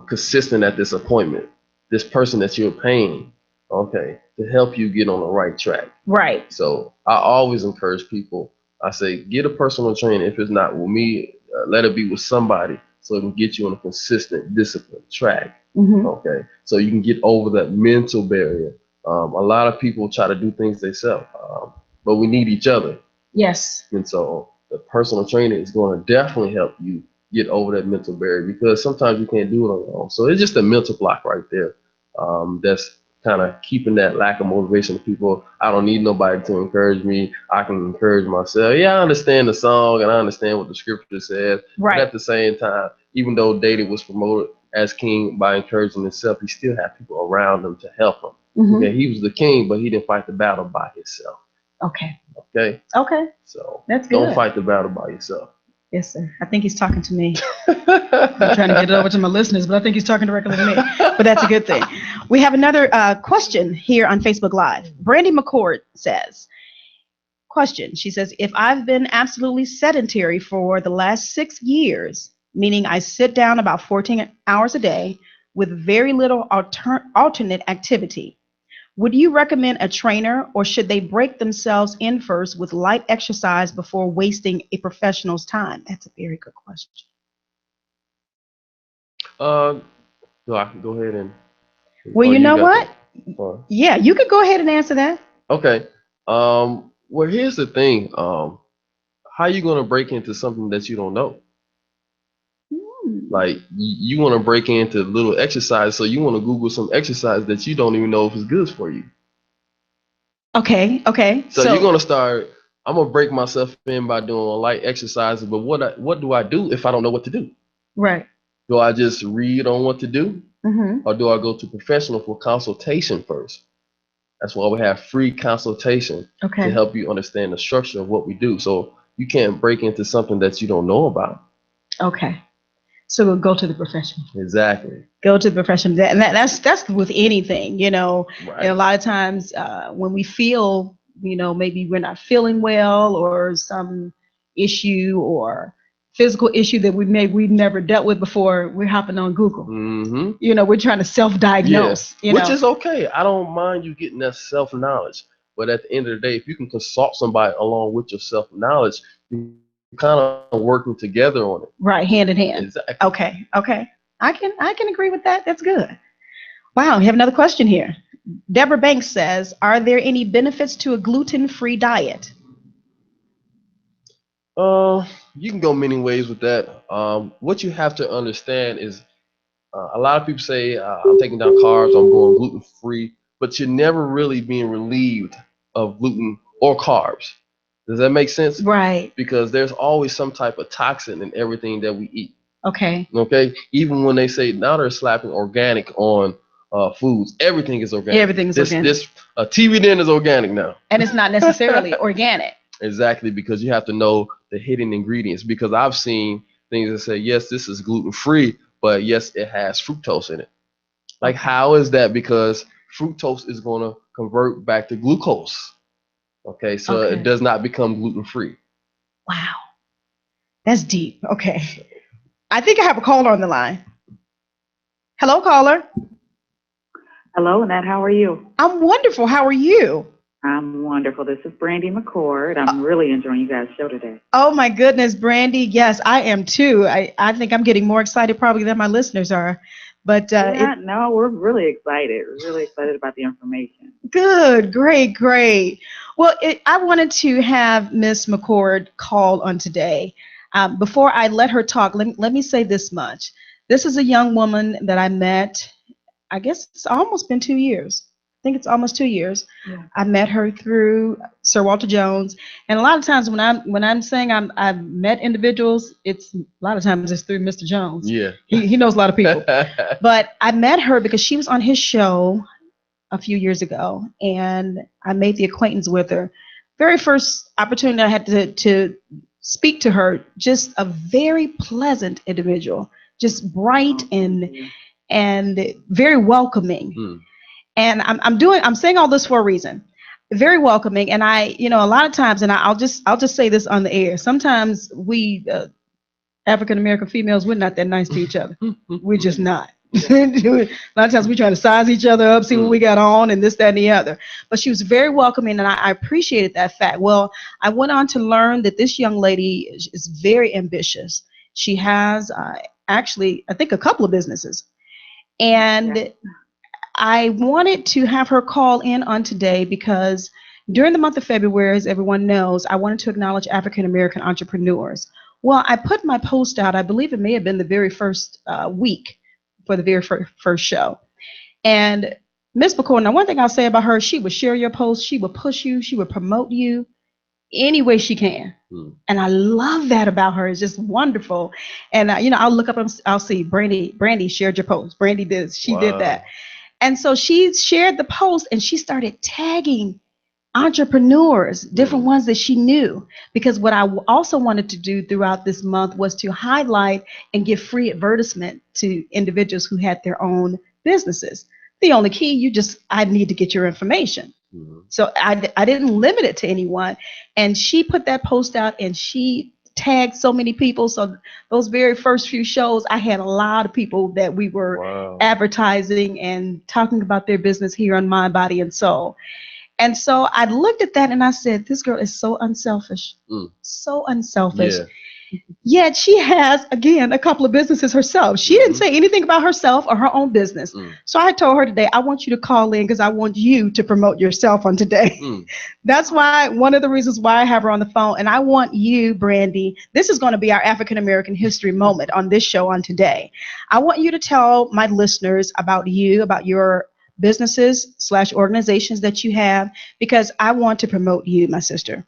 Speaker 4: consistent at this appointment, this person that you're paying, to help you get on the right track.
Speaker 2: Right.
Speaker 4: So I always encourage people. I say, get a personal trainer. If it's not with me, let it be with somebody so it can get you on a consistent, disciplined track. Okay. So you can get over that mental barrier. A lot of people try to do things themselves, but we need each other.
Speaker 2: Yes.
Speaker 4: And so the personal trainer is going to definitely help you get over that mental barrier, because sometimes you can't do it on your own. So it's just a mental block right there. That's kind of keeping that lack of motivation to people. I don't need nobody to encourage me. I can encourage myself. Yeah, I understand the song and I understand what the scripture says.
Speaker 2: Right.
Speaker 4: But at the same time, even though David was promoted as king by encouraging himself, he still had people around him to help him. Okay, he was the king, but he didn't fight the battle by himself.
Speaker 2: Okay.
Speaker 4: Okay. So
Speaker 2: that's good.
Speaker 4: Don't fight the battle by yourself.
Speaker 2: Yes, sir. I think he's talking to me. I'm trying to get it over to my listeners, but I think he's talking directly to me. But that's a good thing. We have another question here on Facebook Live. Brandy McCord says, question. She says, if I've been absolutely sedentary for the last 6 years, meaning I sit down about 14 hours a day with very little alternate activity, would you recommend a trainer, or should they break themselves in first with light exercise before wasting a professional's time? That's a very good question.
Speaker 4: So I can go ahead and.
Speaker 2: Well, you know what? Yeah, you could go ahead and answer that.
Speaker 4: Okay. Well, here's the thing. How are you going to break into something that you don't know? Like you want to break into little exercise, so you want to Google some exercise that you don't even know if it's good for you.
Speaker 2: Okay.
Speaker 4: So you're gonna start. I'm gonna break myself in by doing light exercises, but what do I do if I don't know what to do?
Speaker 2: Right.
Speaker 4: Do I just read on what to do, or do I go to professional for consultation first? That's why we have free consultation to help you understand the structure of what we do. So you can't break into something that you don't know about.
Speaker 2: Okay. So we'll go to the professional.
Speaker 4: Exactly.
Speaker 2: Go to the professional. And that's with anything, Right. And a lot of times when we feel, maybe we're not feeling well, or some issue or physical issue that we've never dealt with before, we're hopping on Google. We're trying to self-diagnose.
Speaker 4: Which is okay. I don't mind you getting that self-knowledge. But at the end of the day, if you can consult somebody along with your self-knowledge, kind of working together on it.
Speaker 2: Right, hand in hand.
Speaker 4: Exactly.
Speaker 2: Okay. I can agree with that. That's good. Wow, we have another question here. Deborah Banks says, are there any benefits to a gluten-free diet?
Speaker 4: You can go many ways with that. What you have to understand is a lot of people say, I'm taking down carbs, I'm going gluten free, but you're never really being relieved of gluten or carbs. Does that make sense?
Speaker 2: Right.
Speaker 4: Because there's always some type of toxin in everything that we eat.
Speaker 2: Okay.
Speaker 4: Okay. Even when they say now they're slapping organic on foods, everything is organic.
Speaker 2: Everything is organic.
Speaker 4: This TV then is organic now.
Speaker 2: And it's not necessarily organic.
Speaker 4: Exactly, because you have to know the hidden ingredients. Because I've seen things that say, yes, this is gluten free, but yes, it has fructose in it. Like, how is that? Because fructose is going to convert back to glucose. Okay, so it does not become gluten free.
Speaker 2: Wow. That's deep. Okay. I think I have a caller on the line. Hello, caller.
Speaker 6: Hello, Annette. How are you?
Speaker 2: I'm wonderful. How are you?
Speaker 6: I'm wonderful. This is Brandy McCord. I'm really enjoying you guys' show today.
Speaker 2: Oh, my goodness, Brandy. Yes, I am too. I think I'm getting more excited probably than my listeners are. But
Speaker 6: no, we're really excited. We're really excited about the information.
Speaker 2: Good. Great. Well, I wanted to have Miss McCord call on today. Before I let her talk, let me say this much. This is a young woman that I met, I guess it's almost been 2 years. I think it's almost 2 years.
Speaker 6: Yeah.
Speaker 2: I met her through Sir Walter Jones, and a lot of times when I'm saying I've met individuals, a lot of times it's through Mr. Jones.
Speaker 4: Yeah,
Speaker 2: he knows a lot of people. But I met her because she was on his show a few years ago, and I made the acquaintance with her. Very first opportunity I had to speak to her, just a very pleasant individual, just bright and very welcoming. And I'm saying all this for a reason. Very welcoming. And a lot of times, and I'll just say this on the air. Sometimes we African American females, we're not that nice to each other. We're just not. A lot of times we try to size each other up, see what we got on, and this, that, and the other. But she was very welcoming, and I appreciated that fact. Well, I went on to learn that this young lady is very ambitious. She has actually, I think, a couple of businesses. And I wanted to have her call in on today because during the month of February, as everyone knows, I wanted to acknowledge African American entrepreneurs. Well, I put my post out, I believe it may have been the very first week for the very first show. And Ms. McCord, now one thing I'll say about her, she would share your post, she would push you, she would promote you any way she can. And I love that about her. It's just wonderful. And, I'll look up and I'll see Brandy shared your post. Brandy did that. And so she shared the post and she started tagging entrepreneurs, different ones that she knew, because what I also wanted to do throughout this month was to highlight and give free advertisement to individuals who had their own businesses. The only key, I need to get your information. So I didn't limit it to anyone. And she put that post out and she tagged so many people. So those very first few shows, I had a lot of people that we were advertising and talking about their business here on Mind, Body, and Soul. And so I looked at that and I said, this girl is so unselfish, so unselfish. Yet she has, again, a couple of businesses herself. She didn't say anything about herself or her own business. So I told her today, I want you to call in because I want you to promote yourself on today. That's why, one of the reasons why I have her on the phone. And I want you, Brandy, this is going to be our African American history moment on this show on today. I want you to tell my listeners about you, about your businesses/organizations that you have, because I want to promote you, my sister.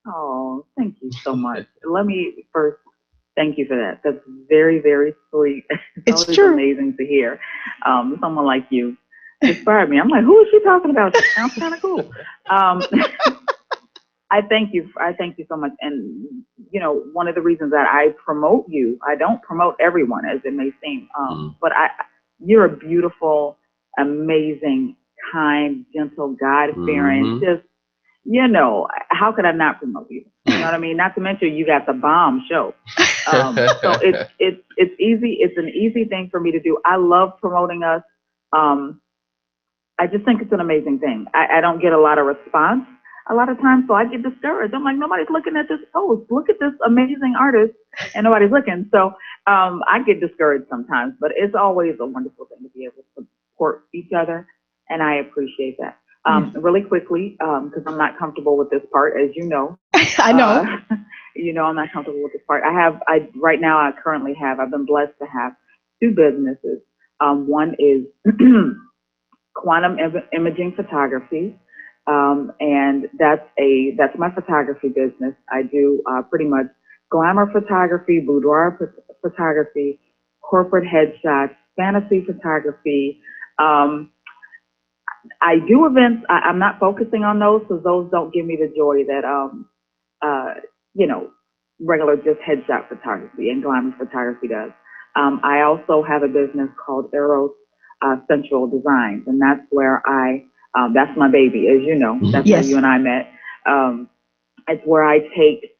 Speaker 6: Oh, thank you so much. Let me first thank you for that. That's very, very sweet.
Speaker 2: It's
Speaker 6: always
Speaker 2: true.
Speaker 6: Amazing to hear someone like you inspired me. I'm like, who is she talking about? That sounds kind of cool. I thank you. I thank you so much. And, one of the reasons that I promote you, I don't promote everyone, as it may seem, but you're a beautiful, amazing, kind, gentle, God-fearing, just, how could I not promote you? You know what I mean? Not to mention you got the bomb show. So it's easy. It's an easy thing for me to do. I love promoting us. I just think it's an amazing thing. I don't get a lot of response a lot of times, so I get discouraged. I'm like, nobody's looking at this post. Look at this amazing artist, and nobody's looking. So I get discouraged sometimes, but it's always a wonderful thing to be able to support each other, and I appreciate that. Really quickly, because I'm not comfortable with this part, as you know.
Speaker 2: I know.
Speaker 6: I'm not comfortable with this part. I've been blessed to have 2 businesses. One is quantum imaging photography, and that's my photography business. I do pretty much glamour photography, boudoir photography, corporate headshots, fantasy photography. I do events. I'm not focusing on those because those don't give me the joy that regular just headshot photography and glamour photography does. I also have a business called Eros Central Designs, and that's where that's my baby, as you know. That's
Speaker 2: Yes.
Speaker 6: where you and I met. It's where I take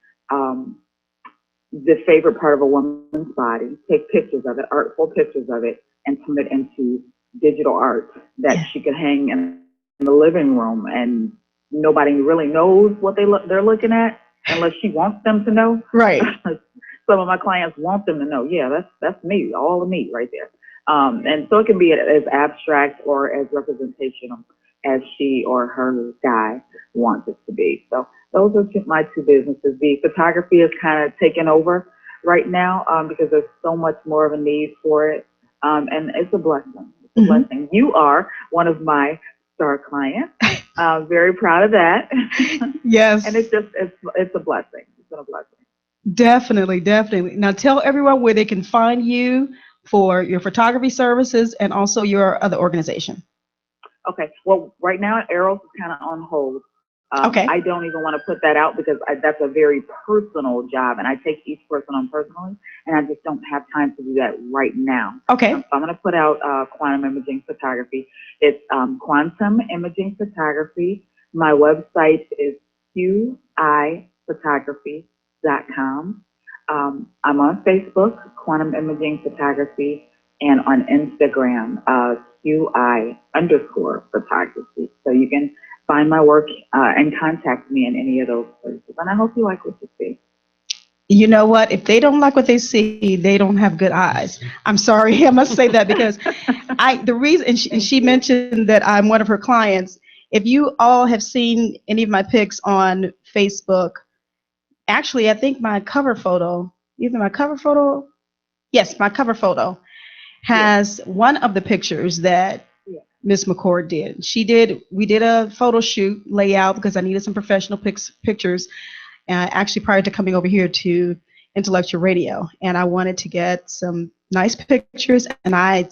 Speaker 6: the favorite part of a woman's body, take pictures of it, artful pictures of it, and turn it into digital art that she could hang in the living room, and nobody really knows what they're looking at unless she wants them to know.
Speaker 2: Right.
Speaker 6: Some of my clients want them to know, yeah, that's me, all of me right there. And so it can be as abstract or as representational as she or her guy wants it to be. So those are my two businesses. The photography is kind of taken over right now because there's so much more of a need for it. And it's a blessing. It's a blessing. You are one of my star clients. Very proud of that.
Speaker 2: Yes.
Speaker 6: And it's a blessing. It's been a blessing.
Speaker 2: Definitely, definitely. Now tell everyone where they can find you for your photography services and also your other organization.
Speaker 6: Okay. Well, right now, Eros is kind of on hold.
Speaker 2: Okay.
Speaker 6: I don't even want to put that out because that's a very personal job, and I take each person on personally, and I just don't have time to do that right now.
Speaker 2: Okay.
Speaker 6: So I'm going to put out quantum imaging photography. It's quantum imaging photography. My website is qiphotography.com. I'm on Facebook, Quantum Imaging Photography, and on Instagram, QI_photography. So you can find my work and contact me in any of those places. And I hope you like what you see.
Speaker 2: You know what? If they don't like what they see, they don't have good eyes. I'm sorry, I must say that because the reason, and she mentioned that I'm one of her clients. If you all have seen any of my pics on Facebook, actually, I think my cover photo, my cover photo has one of the pictures that Miss McCord did. We did a photo shoot layout because I needed some professional pictures, actually prior to coming over here to Intellectual Radio. And I wanted to get some nice pictures, and I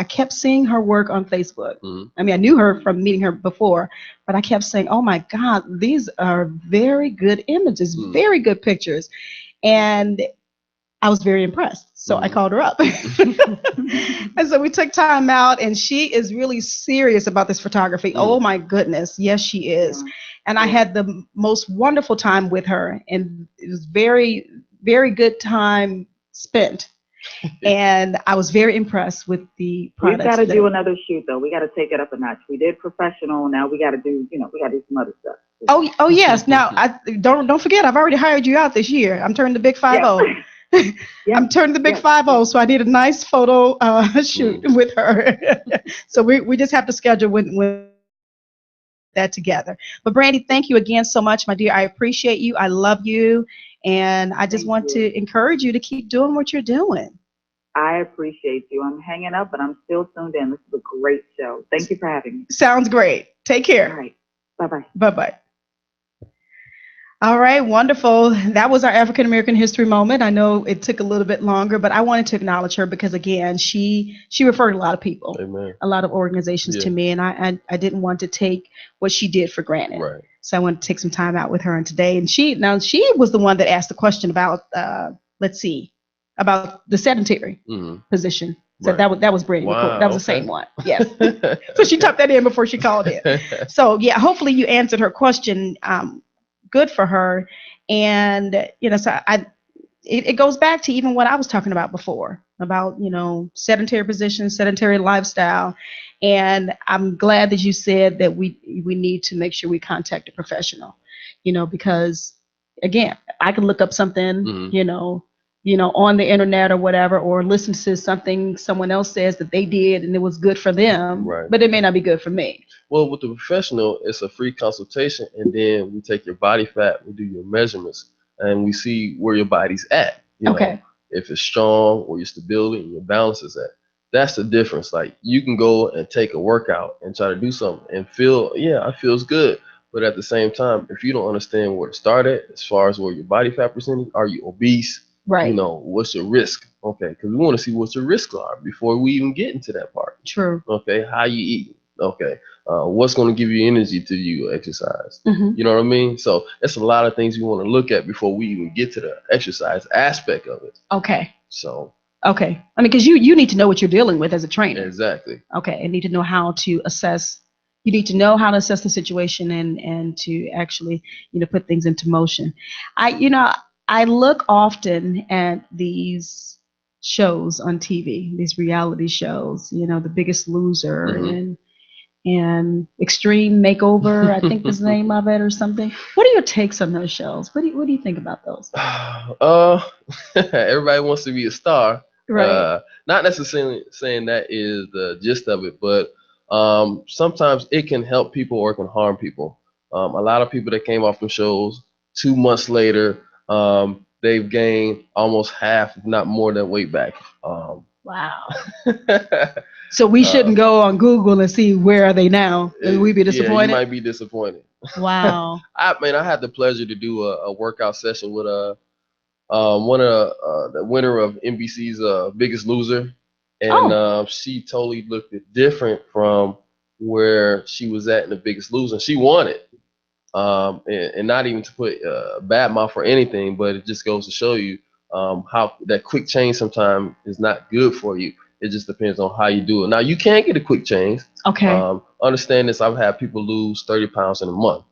Speaker 2: kept seeing her work on Facebook. I mean, I knew her from meeting her before, but I kept saying, oh my God, these are very good images, very good pictures. And I was very impressed. So I called her up. And so we took time out, and she is really serious about this photography. Oh my goodness. Yes, she is. And I had the most wonderful time with her, and it was very, very good time spent. And I was very impressed with the products.
Speaker 6: We've got to do another shoot, though. We got to take it up a notch. We did professional. Now we got to do, we got to do some other stuff.
Speaker 2: Oh yes. Now don't forget, I've already hired you out this year. I'm turning the big 5-0. I'm turning the big 5-0, so I need a nice photo shoot with her. So we just have to schedule when that together. But Brandy, thank you again so much, my dear. I appreciate you. I love you. And I just want to encourage you to keep doing what you're doing.
Speaker 6: I appreciate you. I'm hanging up, but I'm still tuned in. This is a great show. Thank you for having me.
Speaker 2: Sounds great. Take care.
Speaker 6: All right. Bye-bye.
Speaker 2: Bye-bye. All right, wonderful. That was our African American History Moment. I know it took a little bit longer, but I wanted to acknowledge her because, again, she referred a lot of people, a lot of organizations to me, and I didn't want to take what she did for granted. Right. So I wanted to take some time out with her today. And she was the one that asked the question about, about the sedentary position. So that was Brandy. Wow, that was the same one. Yes. So she typed that in before she called in. So yeah, hopefully you answered her question. Good for her. And so it goes back to even what I was talking about before about sedentary positions, sedentary lifestyle. And I'm glad that you said that we need to make sure we contact a professional, because again, I can look up something, on the internet or whatever, or listen to something someone else says that they did and it was good for them, but it may not be good for me.
Speaker 4: Well, with the professional, it's a free consultation, and then we take your body fat, we do your measurements, and we see where your body's at. If it's strong, where your stability and your balance is at. That's the difference. Like you can go and take a workout and try to do something and feel, yeah, it feels good. But at the same time, if you don't understand where to start at, as far as where your body fat percentage, are you obese?
Speaker 2: Right.
Speaker 4: You know, what's your risk? Okay, because we want to see what your risks are before we even get into that part.
Speaker 2: True.
Speaker 4: Okay, how you eat? Okay, what's going to give you energy to you exercise? You know what I mean? So it's a lot of things we want to look at before we even get to the exercise aspect of it.
Speaker 2: Okay.
Speaker 4: So.
Speaker 2: Okay. I mean, because you need to know what you're dealing with as a trainer.
Speaker 4: Exactly.
Speaker 2: Okay, and need to know how to assess. You need to know how to assess the situation and to actually, put things into motion. I look often at these shows on TV, these reality shows, The Biggest Loser and Extreme Makeover, I think is the name of it or something. What are your takes on those shows? What do you think about those?
Speaker 4: Everybody wants to be a star.
Speaker 2: Right.
Speaker 4: Not necessarily saying that is the gist of it, but sometimes it can help people or it can harm people. A lot of people that came off the shows 2 months later, they've gained almost half, if not more, than weight back.
Speaker 2: Wow. So we shouldn't go on Google and see where are they now. Would we be disappointed?
Speaker 4: Yeah, you might be disappointed.
Speaker 2: Wow.
Speaker 4: I had the pleasure to do a workout session with one of the winner of NBC's Biggest Loser, and she totally looked different from where she was at in The Biggest Loser. She won it, and not even to put bad mouth or anything, but it just goes to show you how that quick change sometimes is not good for you. It just depends on how you do it. Now you can get a quick change.
Speaker 2: Okay.
Speaker 4: Understand this. I've had people lose 30 pounds in a month,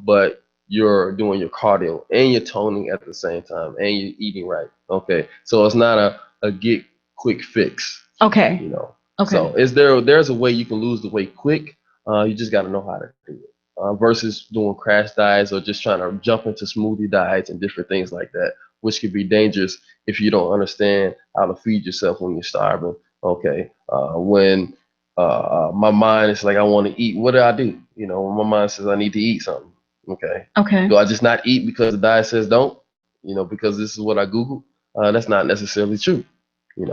Speaker 4: but you're doing your cardio and you're toning at the same time and you're eating right. Okay. So it's not a get quick fix.
Speaker 2: Okay.
Speaker 4: Okay. So there's a way you can lose the weight quick. You just got to know how to do it. Versus doing crash diets or just trying to jump into smoothie diets and different things like that, which could be dangerous if you don't understand how to feed yourself when you're starving. Okay. When my mind is like, I want to eat, what do I do? When my mind says I need to eat something. Okay.
Speaker 2: Okay.
Speaker 4: Do I just not eat because the diet says don't? Because this is what I Googled? That's not necessarily true. Okay.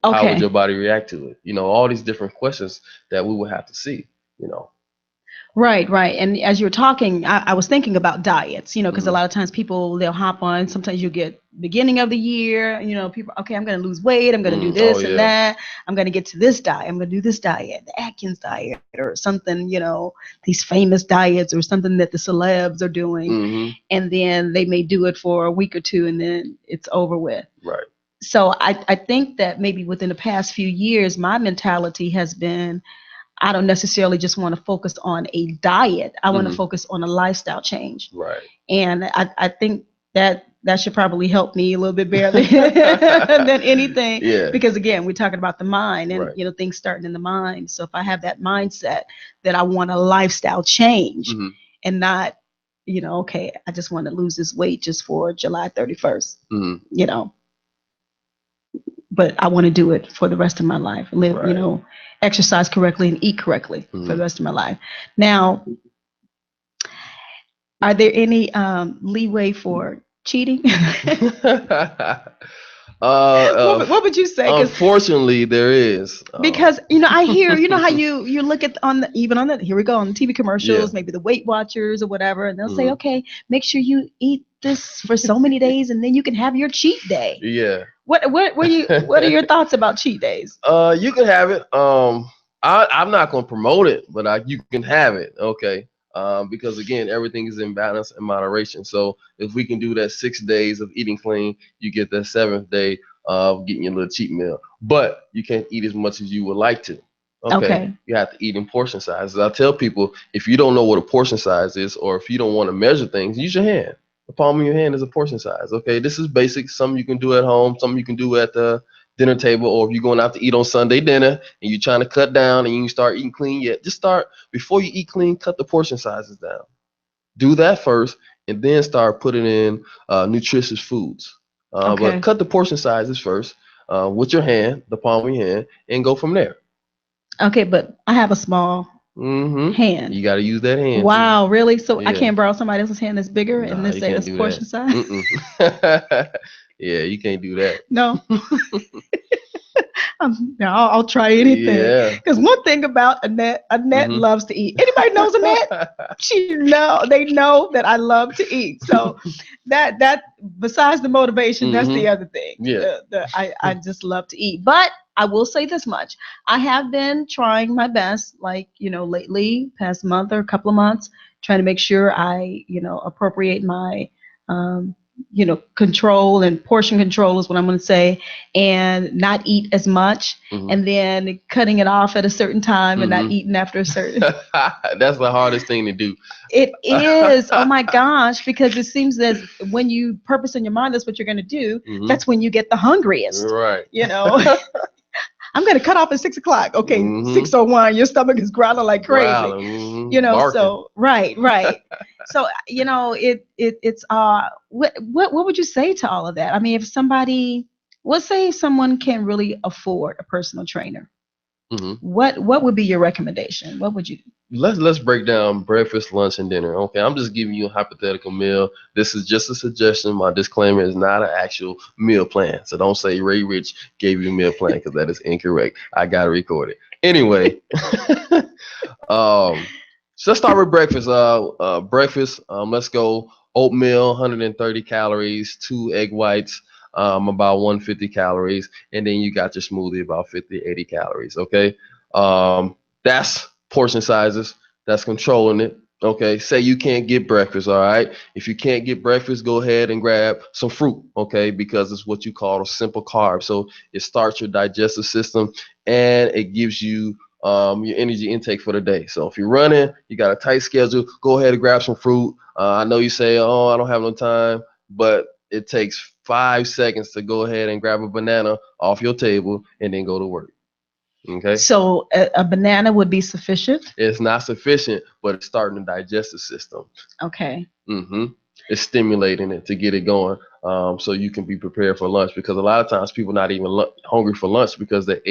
Speaker 4: How would your body react to it? All these different questions that we would have to see,
Speaker 2: Right. And as you were talking, I was thinking about diets, because a lot of times they'll hop on. Sometimes you get beginning of the year, people, okay, I'm going to lose weight. I'm going to do this and that. I'm going to get to this diet. I'm going to do this diet, the Atkins diet or something, these famous diets or something that the celebs are doing. And then they may do it for a week or two and then it's over with.
Speaker 4: Right.
Speaker 2: So I think that maybe within the past few years, my mentality has been, I don't necessarily just want to focus on a diet. I want to focus on a lifestyle change.
Speaker 4: Right.
Speaker 2: And I think that should probably help me a little bit better than anything.
Speaker 4: Yeah.
Speaker 2: Because again, we're talking about the mind and things starting in the mind. So if I have that mindset that I want a lifestyle change and not, okay, I just want to lose this weight just for July 31st, but I want to do it for the rest of my life. Live, exercise correctly and eat correctly for the rest of my life. Now, are there any leeway for cheating? What would you say?
Speaker 4: Unfortunately, there is.
Speaker 2: Because I hear, how you look at here we go on the TV commercials, maybe the Weight Watchers or whatever, and they'll say, okay, make sure you eat this for so many days, and then you can have your cheat day.
Speaker 4: Yeah.
Speaker 2: What are your thoughts about cheat days?
Speaker 4: You can have it. I'm not going to promote it, but you can have it. Okay. Because again, everything is in balance and moderation. So if we can do that 6 days of eating clean, you get that 7th day of getting your little cheat meal. But you can't eat as much as you would like to. Okay. You have to eat in portion sizes. I tell people, if you don't know what a portion size is, or if you don't want to measure things, use your hand. The palm of your hand is a portion size. Okay, this is basic. Some you can do at home, some you can do at the dinner table, or if you're going out to eat on Sunday dinner and you're trying to cut down and you start eating clean, just start before you eat clean, cut the portion sizes down. Do that first and then start putting in nutritious foods. But cut the portion sizes first with your hand, the palm of your hand, and go from there.
Speaker 2: Okay, but I have a small hand.
Speaker 4: You got to use that hand.
Speaker 2: Wow, really? So I can't borrow somebody else's hand that's bigger and then say it's portion size?
Speaker 4: Yeah, you can't do that.
Speaker 2: No. I'll try anything.
Speaker 4: Yeah.
Speaker 2: Because one thing about Annette loves to eat. Anybody knows Annette? They know that I love to eat. So that besides the motivation, that's the other thing.
Speaker 4: Yeah.
Speaker 2: I just love to eat. But I will say this much. I have been trying my best, like, lately, past month or a couple of months, trying to make sure I, appropriate my control and portion control is what I'm going to say, and not eat as much, and then cutting it off at a certain time and not eating after a certain.
Speaker 4: That's the hardest thing to do.
Speaker 2: It is. Oh my gosh, because it seems that when you purpose in your mind that's what you're going to do, that's when you get the hungriest.
Speaker 4: Right.
Speaker 2: I'm going to cut off at 6 o'clock. Okay, 6:01, your stomach is growling like crazy.
Speaker 4: Barking.
Speaker 2: So right. So it's what would you say to all of that? I mean, if somebody, let's say someone can really afford a personal trainer, what would be your recommendation? What would you do?
Speaker 4: Let's break down breakfast, lunch, and dinner. Okay, I'm just giving you a hypothetical meal. This is just a suggestion. My disclaimer is not an actual meal plan. So don't say Ray Rich gave you a meal plan, because that is incorrect. I got to record it. Anyway, so let's start with breakfast. Breakfast, let's go oatmeal, 130 calories, 2 egg whites, about 150 calories. And then you got your smoothie, about 50, 80 calories. Okay, that's portion sizes. That's controlling it. Okay, say you can't get breakfast. All right, if you can't get breakfast, go ahead and grab some fruit. Okay, because it's what you call a simple carb. So it starts your digestive system and it gives you your energy intake for the day. So if you're running, you got a tight schedule, go ahead and grab some fruit. I know you say, oh, I don't have no time, but it takes 5 seconds to go ahead and grab a banana off your table and then go to work. Okay.
Speaker 2: So a banana would be sufficient?
Speaker 4: It's not sufficient, but it's starting the digestive system.
Speaker 2: Okay.
Speaker 4: It's stimulating it to get it going, so you can be prepared for lunch. Because a lot of times people not even hungry for lunch because they're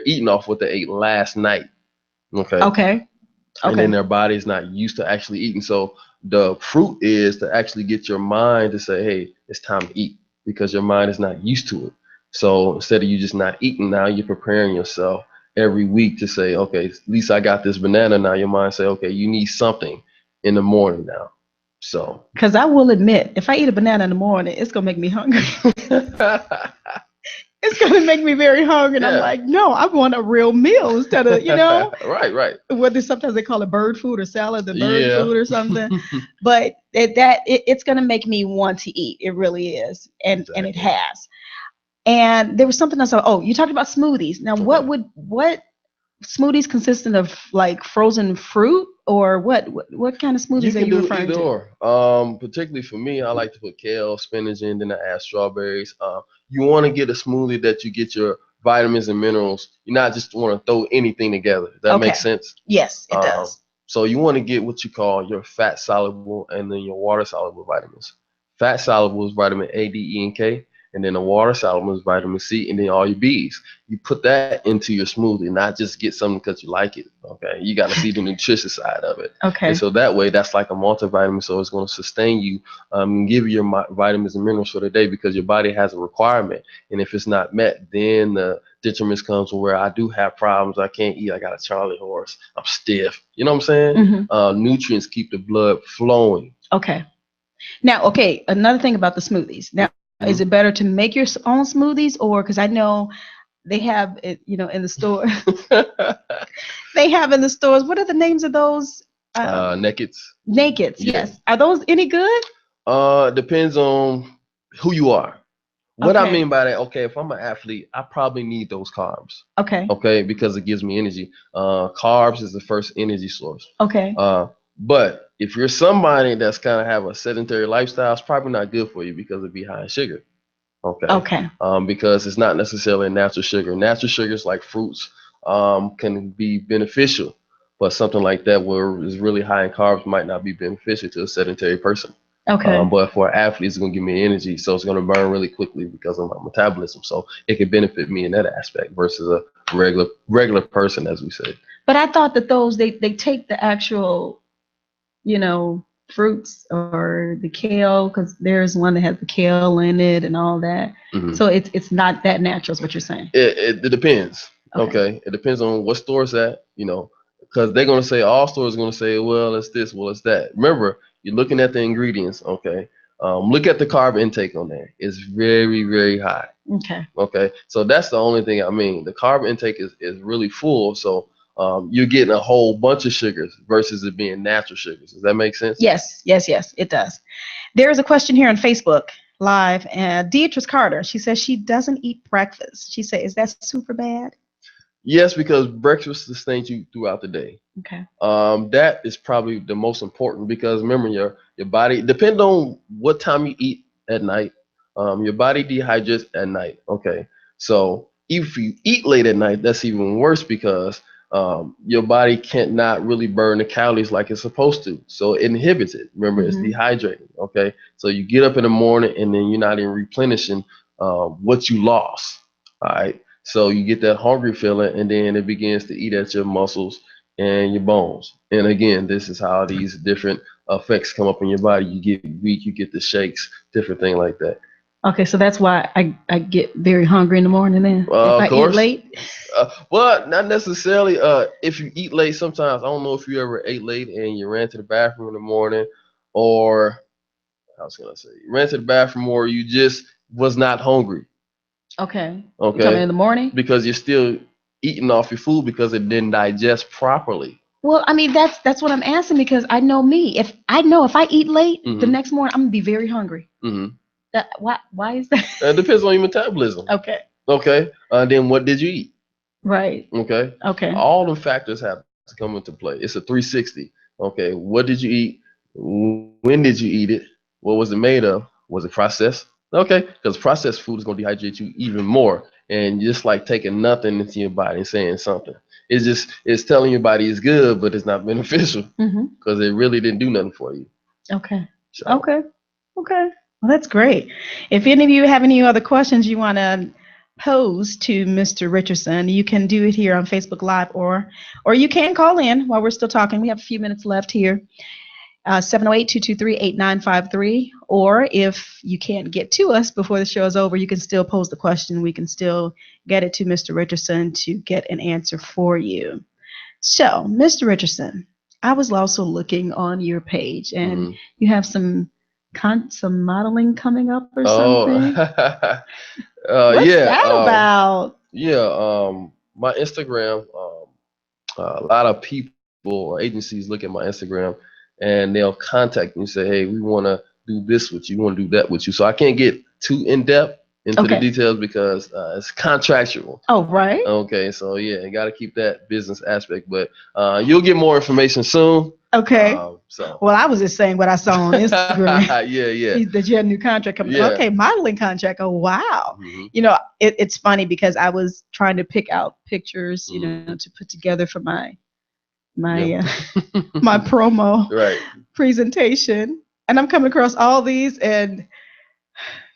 Speaker 4: eating off what they ate last night. Okay. And then their body's not used to actually eating. So the fruit is to actually get your mind to say, hey, it's time to eat, because your mind is not used to it. So instead of you just not eating, now you're preparing yourself every week to say, okay, at least I got this banana. Now your mind say, okay, you need something in the morning now. So,
Speaker 2: because I will admit, if I eat a banana in the morning, it's gonna make me hungry. It's gonna make me very hungry, and I'm like, no, I want a real meal instead of,
Speaker 4: right.
Speaker 2: Whether sometimes they call it bird food or salad, the bird food or something. But it's gonna make me want to eat. It really is, and it has. And there was something else. Oh, you talked about smoothies. Now, what smoothies consisting of, like frozen fruit, or what kind of smoothies are you referring to?
Speaker 4: You can do either or. Particularly for me, I like to put kale, spinach in, then I add strawberries. You want to get a smoothie that you get your vitamins and minerals. You not just want to throw anything together. Does that make sense?
Speaker 2: Yes, it does.
Speaker 4: So you want to get what you call your fat soluble and then your water soluble vitamins. Fat soluble is vitamin A, D, E, and K. And then the water soluble is vitamin C, and then all your Bs. You put that into your smoothie, not just get something because you like it. Okay, you got to see the nutritious side of it.
Speaker 2: Okay.
Speaker 4: And so that way, that's like a multivitamin. So it's going to sustain you, give you your vitamins and minerals for the day, because your body has a requirement. And if it's not met, then the detriment comes where I do have problems. I can't eat. I got a Charlie horse. I'm stiff. You know what I'm saying? Nutrients keep the blood flowing.
Speaker 2: Okay. Now, another thing about the smoothies. Now, is it better to make your own smoothies, or, because I know they have it, in the store. They have in the stores. What are the names of those?
Speaker 4: Nakeds.
Speaker 2: Nakeds, yes. Are those any good?
Speaker 4: Depends on who you are. What I mean by that, if I'm an athlete, I probably need those carbs. Okay, because it gives me energy. Carbs is the first energy source. But if you're somebody that's kind of have a sedentary lifestyle, it's probably not good for you because it'd be high in sugar. Because it's not necessarily a natural sugar. Natural sugars like fruits can be beneficial, but something like that where it's really high in carbs might not be beneficial to a sedentary person. But for an athlete, it's going to give me energy, so it's going to burn really quickly because of my metabolism. So it can benefit me in that aspect versus a regular person, as we said.
Speaker 2: But I thought that those they take the actual, the fruits or the kale, because there's one that has the kale in it and all that. So it's not that natural is what you're saying.
Speaker 4: It depends. Okay. It depends on what store it's at, because they're going to say, all stores are going to say, well, it's this, well, it's that. Remember, you're looking at the ingredients. Okay. Look at the carb intake on there. It's very, very high. Okay. So that's the only thing I mean. The carb intake is really full. So you're getting a whole bunch of sugars versus it being natural sugars. Does that make sense?
Speaker 2: Yes, it does. There is a question here on Facebook Live. Beatrice Carter, she says she doesn't eat breakfast. She said, is that super bad?
Speaker 4: Yes, because breakfast sustains you throughout the day.
Speaker 2: Okay.
Speaker 4: That is probably the most important, because remember, your body, depending on what time you eat at night, your body dehydrates at night. Okay. So if you eat late at night, that's even worse, because your body cannot really burn the calories like it's supposed to. So it inhibits it. Remember, it's dehydrating. Okay. So you get up in the morning and then you're not even replenishing what you lost. All right. So you get that hungry feeling, and then it begins to eat at your muscles and your bones. And again, this is how these different effects come up in your body. You get weak, you get the shakes, different thing like that.
Speaker 2: Okay, so that's why I get very hungry in the morning then. If I eat late?
Speaker 4: Well, not necessarily. If you eat late, sometimes, I don't know if you ever ate late and you ran to the bathroom in the morning, or I was going to say, you ran to the bathroom, or you just was not hungry.
Speaker 2: Okay. Coming in the morning?
Speaker 4: Because you're still eating off your food because it didn't digest properly.
Speaker 2: Well, I mean, that's what I'm asking, because I know me. If I eat late, the next morning I'm gonna be very hungry. Why is that?
Speaker 4: It depends on your metabolism. Okay. Then what did you eat?
Speaker 2: Right.
Speaker 4: Okay. All the factors have to come into play. It's a 360. Okay. What did you eat? When did you eat it? What was it made of? Was it processed? Okay, because processed food is going to dehydrate you even more, and just like taking nothing into your body and saying something. It's telling your body it's good, but it's not beneficial, because it really didn't do nothing for you.
Speaker 2: Okay. Well, that's great. If any of you have any other questions you want to pose to Mr. Richardson, you can do it here on Facebook Live, or you can call in while we're still talking. We have a few minutes left here. 708-223-8953, or if you can't get to us before the show is over, you can still pose the question. We can still get it to Mr. Richardson to get an answer for you. So, Mr. Richardson, I was also looking on your page, and you have some modeling coming up or something. What's that about?
Speaker 4: My Instagram, a lot of people or agencies look at my Instagram, and they'll contact me and say, hey, we want to do this with you, we want to do that with you. So I can't get too in-depth into the details, because it's contractual.
Speaker 2: Oh, right.
Speaker 4: Okay, so yeah, you got to keep that business aspect, but you'll get more information soon.
Speaker 2: Okay. Well, I was just saying what I saw on Instagram.
Speaker 4: Yeah.
Speaker 2: That you had a new contract coming. Okay, modeling contract. Oh, wow. It's funny, because I was trying to pick out pictures, to put together for my my promo presentation, and I'm coming across all these, and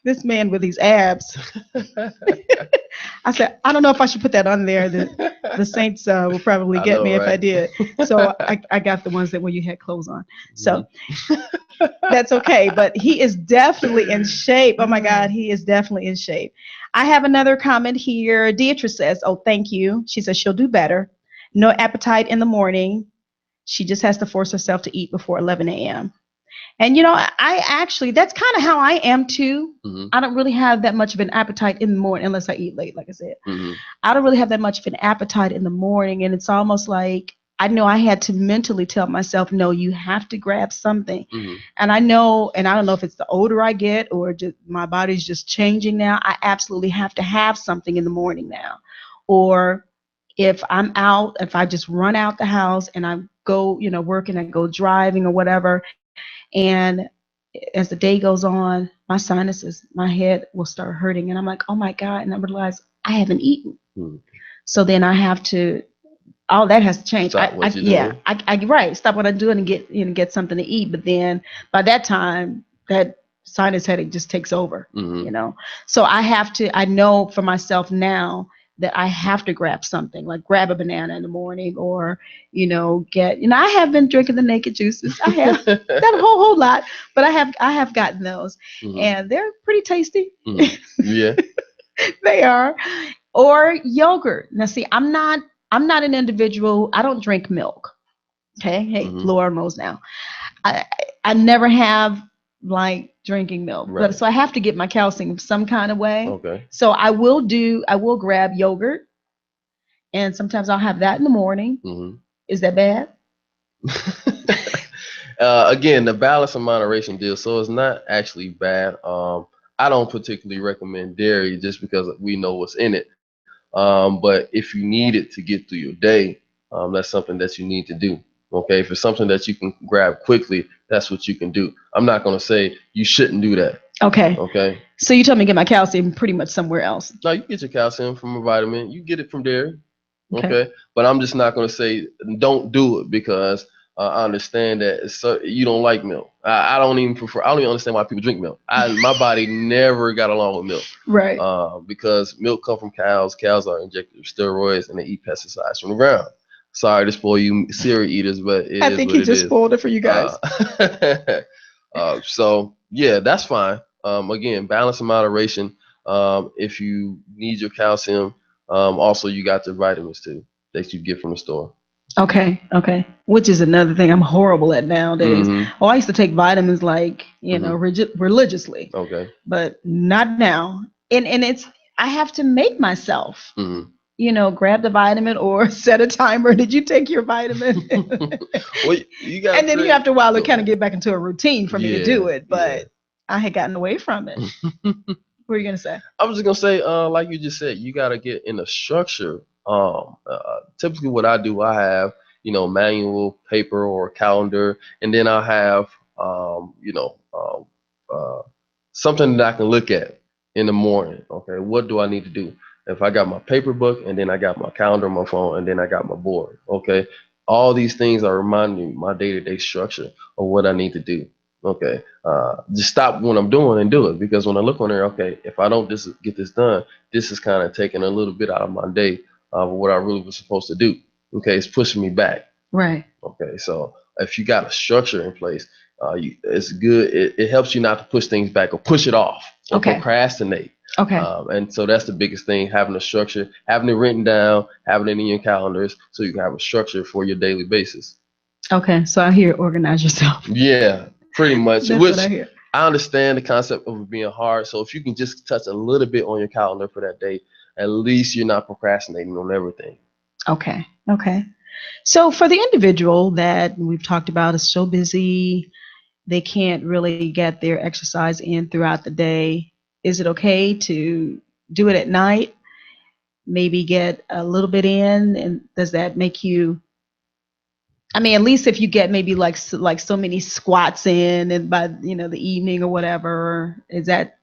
Speaker 2: this man with these abs. I said, I don't know if I should put that on there. The Saints will probably get me if I did. So I got the ones that when you had clothes on. So that's okay. But he is definitely in shape. Oh my God, he is definitely in shape. I have another comment here. Beatrice says, oh, thank you. She says she'll do better. No appetite in the morning. She just has to force herself to eat before 11 a.m. And, I actually, that's kind of how I am too. I don't really have that much of an appetite in the morning unless I eat late, like I said. I don't really have that much of an appetite in the morning. And it's almost like I know I had to mentally tell myself, no, you have to grab something. And I know, and I don't know if it's the older I get or just my body's just changing now. I absolutely have to have something in the morning now. Or if I'm out, if I just run out the house and I go, work and I go driving or whatever, and as the day goes on, my sinuses, my head will start hurting. And I'm like, oh my God. And I realize I haven't eaten. So then I have to, all that has to change. Stop what I'm doing and get something to eat. But then by that time, that sinus headache just takes over, So I know for myself now, that I have to grab something, like grab a banana in the morning, or, I have been drinking the naked juices. I have not a whole lot, but I have gotten those, and they're pretty tasty.
Speaker 4: Yeah,
Speaker 2: they are. Or yogurt. Now, see, I'm not an individual. I don't drink milk. Okay, hey, Lord knows now. I never have like drinking milk, but so I have to get my calcium some kind of way.
Speaker 4: Okay.
Speaker 2: So I will grab yogurt, and sometimes I'll have that in the morning. Is that bad?
Speaker 4: Again, the balance and moderation deal, so it's not actually bad. I don't particularly recommend dairy just because we know what's in it. But if you need it to get through your day, that's something that you need to do. Okay, if it's something that you can grab quickly, that's what you can do. I'm not going to say you shouldn't do that.
Speaker 2: Okay.
Speaker 4: Okay.
Speaker 2: So you told me to get my calcium pretty much somewhere else.
Speaker 4: No, you get your calcium from a vitamin. You get it from dairy. Okay. But I'm just not going to say don't do it because I understand that you don't like milk. I don't even understand why people drink milk. My body never got along with milk.
Speaker 2: Right.
Speaker 4: Because milk comes from cows. Cows are injected with steroids and they eat pesticides from the ground. Sorry to spoil you cereal eaters, but
Speaker 2: I think he just spoiled it for you guys.
Speaker 4: So yeah, that's fine. Again, balance and moderation. If you need your calcium, also you got your vitamins too that you get from the store.
Speaker 2: Okay. Which is another thing I'm horrible at nowadays. Oh, I used to take vitamins like, religiously.
Speaker 4: Okay.
Speaker 2: But not now. And I have to make myself, grab the vitamin or set a timer. Did you take your vitamin?
Speaker 4: Well,
Speaker 2: and then after a while, it kind of get back into a routine for me to do it. But I had gotten away from it. What were you going to say?
Speaker 4: I was just going to say, like you just said, you got to get in a structure. Typically what I do, I have, manual paper or calendar, and then I have, something that I can look at in the morning. Okay. What do I need to do? If I got my paper book and then I got my calendar on my phone and then I got my board. Okay. All these things are reminding me my day-to-day structure of what I need to do. Okay. Just stop what I'm doing and do it, because when I look on there, okay, if I don't get this done, this is kind of taking a little bit out of my day of what I really was supposed to do. Okay. It's pushing me back.
Speaker 2: Right.
Speaker 4: Okay. So if you got a structure in place, it's good. It helps you not to push things back or push it off or procrastinate.
Speaker 2: Okay.
Speaker 4: And so that's the biggest thing, having a structure, having it written down, having it in your calendars so you can have a structure for your daily basis.
Speaker 2: Okay. So I hear organize yourself.
Speaker 4: Yeah, pretty much.
Speaker 2: That's what I hear.
Speaker 4: I understand the concept of it being hard. So if you can just touch a little bit on your calendar for that day, at least you're not procrastinating on everything.
Speaker 2: Okay. So for the individual that we've talked about is so busy, they can't really get their exercise in throughout the day, is it okay to do it at night? Maybe get a little bit in, and does that make you? I mean, at least if you get maybe like so many squats in, and by the evening or whatever, is that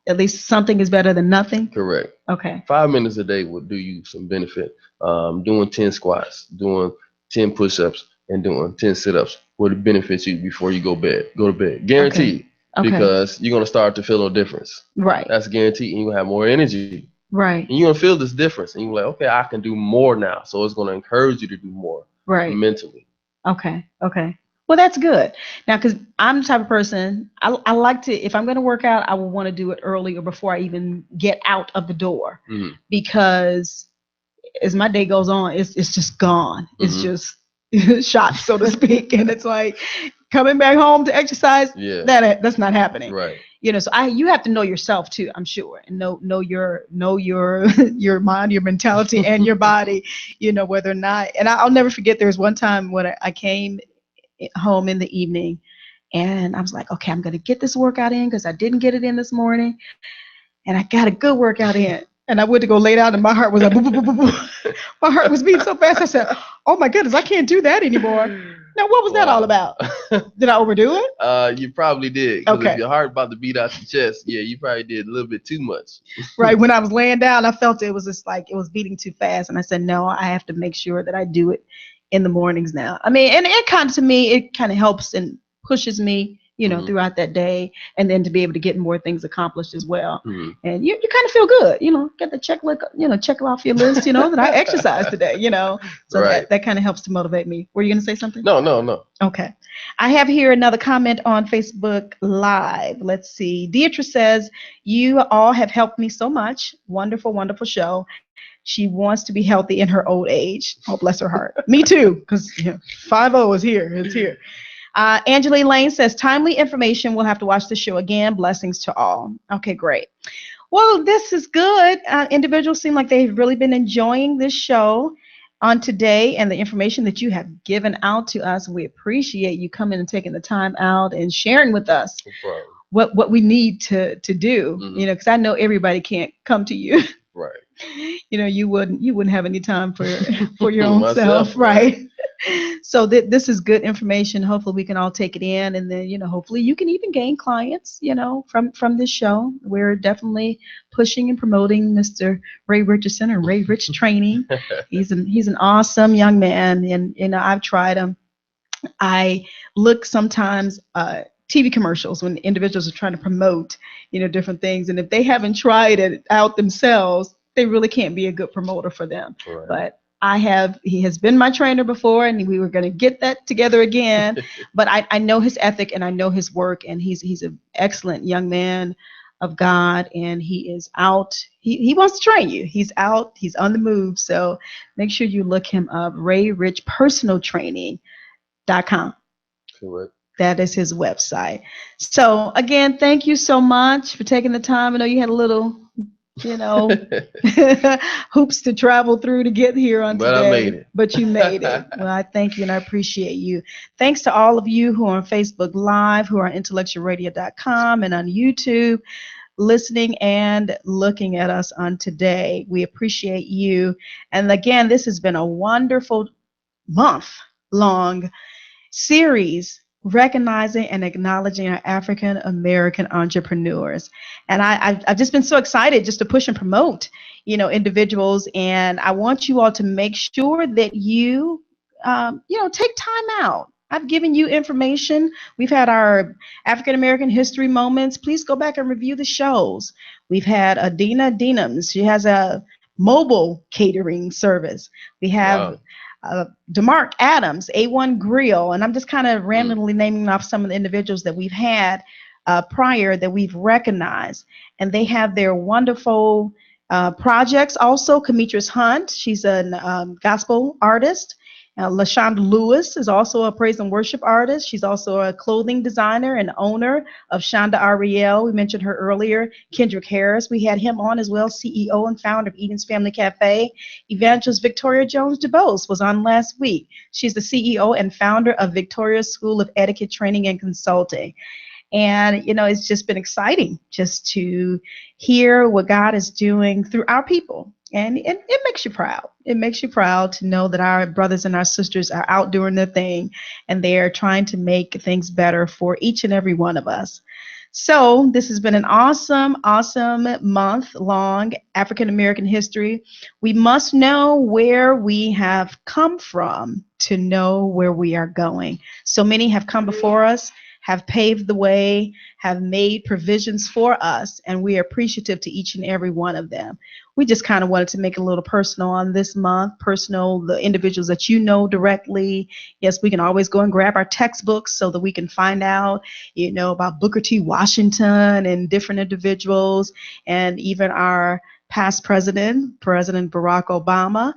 Speaker 2: at least something is better than nothing?
Speaker 4: Correct.
Speaker 2: Okay.
Speaker 4: 5 minutes a day will do you some benefit. Doing 10 squats, doing 10 push-ups, and doing 10 sit-ups will benefit you before you go to bed. Guaranteed. Okay. Because you're going to start to feel a difference.
Speaker 2: Right.
Speaker 4: That's guaranteed. And you're going to have more energy.
Speaker 2: Right.
Speaker 4: And you're going to feel this difference. And you're like, okay, I can do more now. So it's going to encourage you to do more.
Speaker 2: Right.
Speaker 4: Mentally.
Speaker 2: Okay. Well, that's good. Now, because I'm the type of person, I like to, if I'm going to work out, I will want to do it early or before I even get out of the door. Because as my day goes on, it's just gone. It's just shot, so to speak. And it's like coming back home to exercise, that's not happening.
Speaker 4: Right.
Speaker 2: So you have to know yourself too, I'm sure, and know your your mind, your mentality, and your body, whether or not. And I'll never forget, there was one time when I came home in the evening and I was like, okay, I'm going to get this workout in because I didn't get it in this morning, and I got a good workout in. And I went to go lay down and my heart was like, boo, boo, boo, boo, boo. My heart was beating so fast. I said, oh my goodness, I can't do that anymore. Now, what was that all about? Did I overdo it?
Speaker 4: You probably did. Okay. If your heart about to beat out your chest, you probably did a little bit too much.
Speaker 2: Right. When I was laying down, I felt it was just like it was beating too fast. And I said, no, I have to make sure that I do it in the mornings now. I mean, and it kind of helps and pushes me throughout that day, and then to be able to get more things accomplished as well. And you kind of feel good, get the check off your list, that I exercised today, so
Speaker 4: Right.
Speaker 2: that kind of helps to motivate me. Were you going to say something?
Speaker 4: No.
Speaker 2: Okay. I have here another comment on Facebook Live. Let's see. Deidre says, you all have helped me so much. Wonderful, wonderful show. She wants to be healthy in her old age. Oh, bless her heart. Me too, because 5-0 is here. It's here. Angeline Lane says, timely information. We'll have to watch the show again. Blessings to all. Okay, great. Well, this is good. Individuals seem like they've really been enjoying this show on today and the information that you have given out to us. We appreciate you coming and taking the time out and sharing with us what we need to do, because I know everybody can't come to you.
Speaker 4: Right.
Speaker 2: You wouldn't have any time for your own self, right? So this is good information. Hopefully we can all take it in, and then hopefully you can even gain clients, from this show. We're definitely pushing and promoting Mr. Ray Richardson and Ray Rich Training. He's an awesome young man, and I've tried him. I look sometimes TV commercials when individuals are trying to promote, different things, and if they haven't tried it out themselves, they really can't be a good promoter for them. Right. But he has been my trainer before, and we were going to get that together again. But I know his ethic and I know his work, and he's an excellent young man of God, and he is out. He wants to train you. He's out. He's on the move. So make sure you look him up. RayRichPersonalTraining.com.
Speaker 4: Correct.
Speaker 2: That is his website. So again, thank you so much for taking the time. I know you had a little hoops to travel through to get here on today. But I made it. But you made it. Well, I thank you and I appreciate you. Thanks to all of you who are on Facebook Live, who are on IntellectualRadio.com and on YouTube, listening and looking at us on today. We appreciate you. And again, this has been a wonderful month-long series recognizing and acknowledging our African American entrepreneurs. And I've just been so excited just to push and promote, individuals. And I want you all to make sure that you, take time out. I've given you information. We've had our African American history moments. Please go back and review the shows. We've had Adina Dinams. She has a mobile catering service. We have DeMark Adams, A1 Grill, and I'm just kind of randomly naming off some of the individuals that we've had prior that we've recognized, and they have their wonderful projects. Also, Kamitris Hunt, she's a gospel artist. LaShonda Lewis is also a praise and worship artist. She's also a clothing designer and owner of Shonda Ariel. We mentioned her earlier. Kendrick Harris, we had him on as well, CEO and founder of Eden's Family Cafe. Evangelist Victoria Jones DeBose was on last week. She's the CEO and founder of Victoria's School of Etiquette Training and Consulting. And, it's just been exciting just to hear what God is doing through our people. And it makes you proud. It makes you proud to know that our brothers and our sisters are out doing their thing, and they are trying to make things better for each and every one of us. So this has been an awesome month-long African American history. We must know where we have come from to know where we are going. So many have come before us, have paved the way, have made provisions for us, and we are appreciative to each and every one of them. We just kind of wanted to make it a little personal on this month, the individuals that you know directly. Yes, we can always go and grab our textbooks so that we can find out, about Booker T. Washington and different individuals, and even our past President Barack Obama,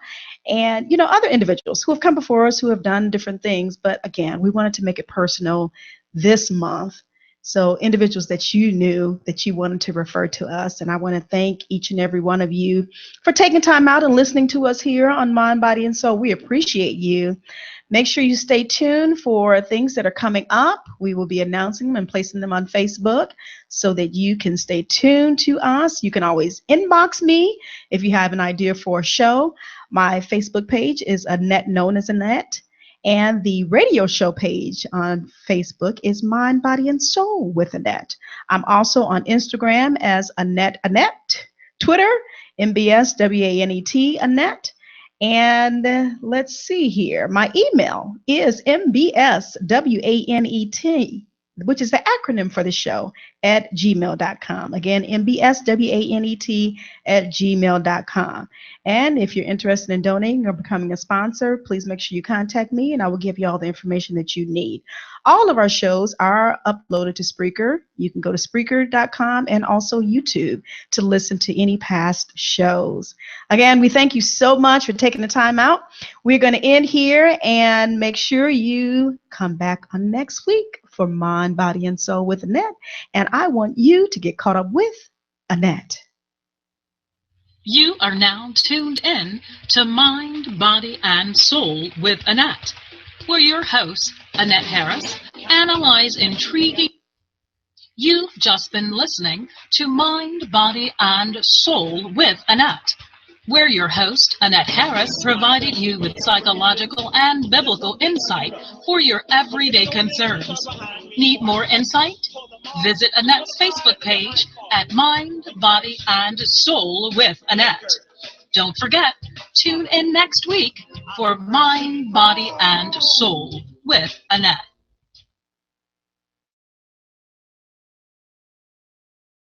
Speaker 2: and, other individuals who have come before us, who have done different things. But again, we wanted to make it personal this month. So individuals that you knew that you wanted to refer to us. And I want to thank each and every one of you for taking time out and listening to us here on Mind, Body, and Soul. We appreciate you. Make sure you stay tuned for things that are coming up. We will be announcing them and placing them on Facebook so that you can stay tuned to us. You can always inbox me if you have an idea for a show. My Facebook page is Annette, known as Annette. And the radio show page on Facebook is Mind, Body, and Soul with Annette. I'm also on Instagram as Annette, Twitter, MBSWANET, Annette. And let's see here. My email is MBSWANET which is the acronym for the show, at gmail.com. Again, mbswanet@gmail.com. And if you're interested in donating or becoming a sponsor, please make sure you contact me and I will give you all the information that you need. All of our shows are uploaded to Spreaker. You can go to Spreaker.com and also YouTube to listen to any past shows. Again, we thank you so much for taking the time out. We're going to end here and make sure you come back on next week for Mind, Body, and Soul with Annette. And I want you to get caught up with Annette.
Speaker 1: You are now tuned in to Mind, Body, and Soul with Annette, where your host, Annette Harris, analyze intriguing. You've just been listening to Mind, Body, and Soul with Annette, where your host, Annette Harris, provided you with psychological and biblical insight for your everyday concerns. Need more insight? Visit Annette's Facebook page at Mind, Body, and Soul with Annette. Don't forget, tune in next week for Mind, Body, and Soul with Annette.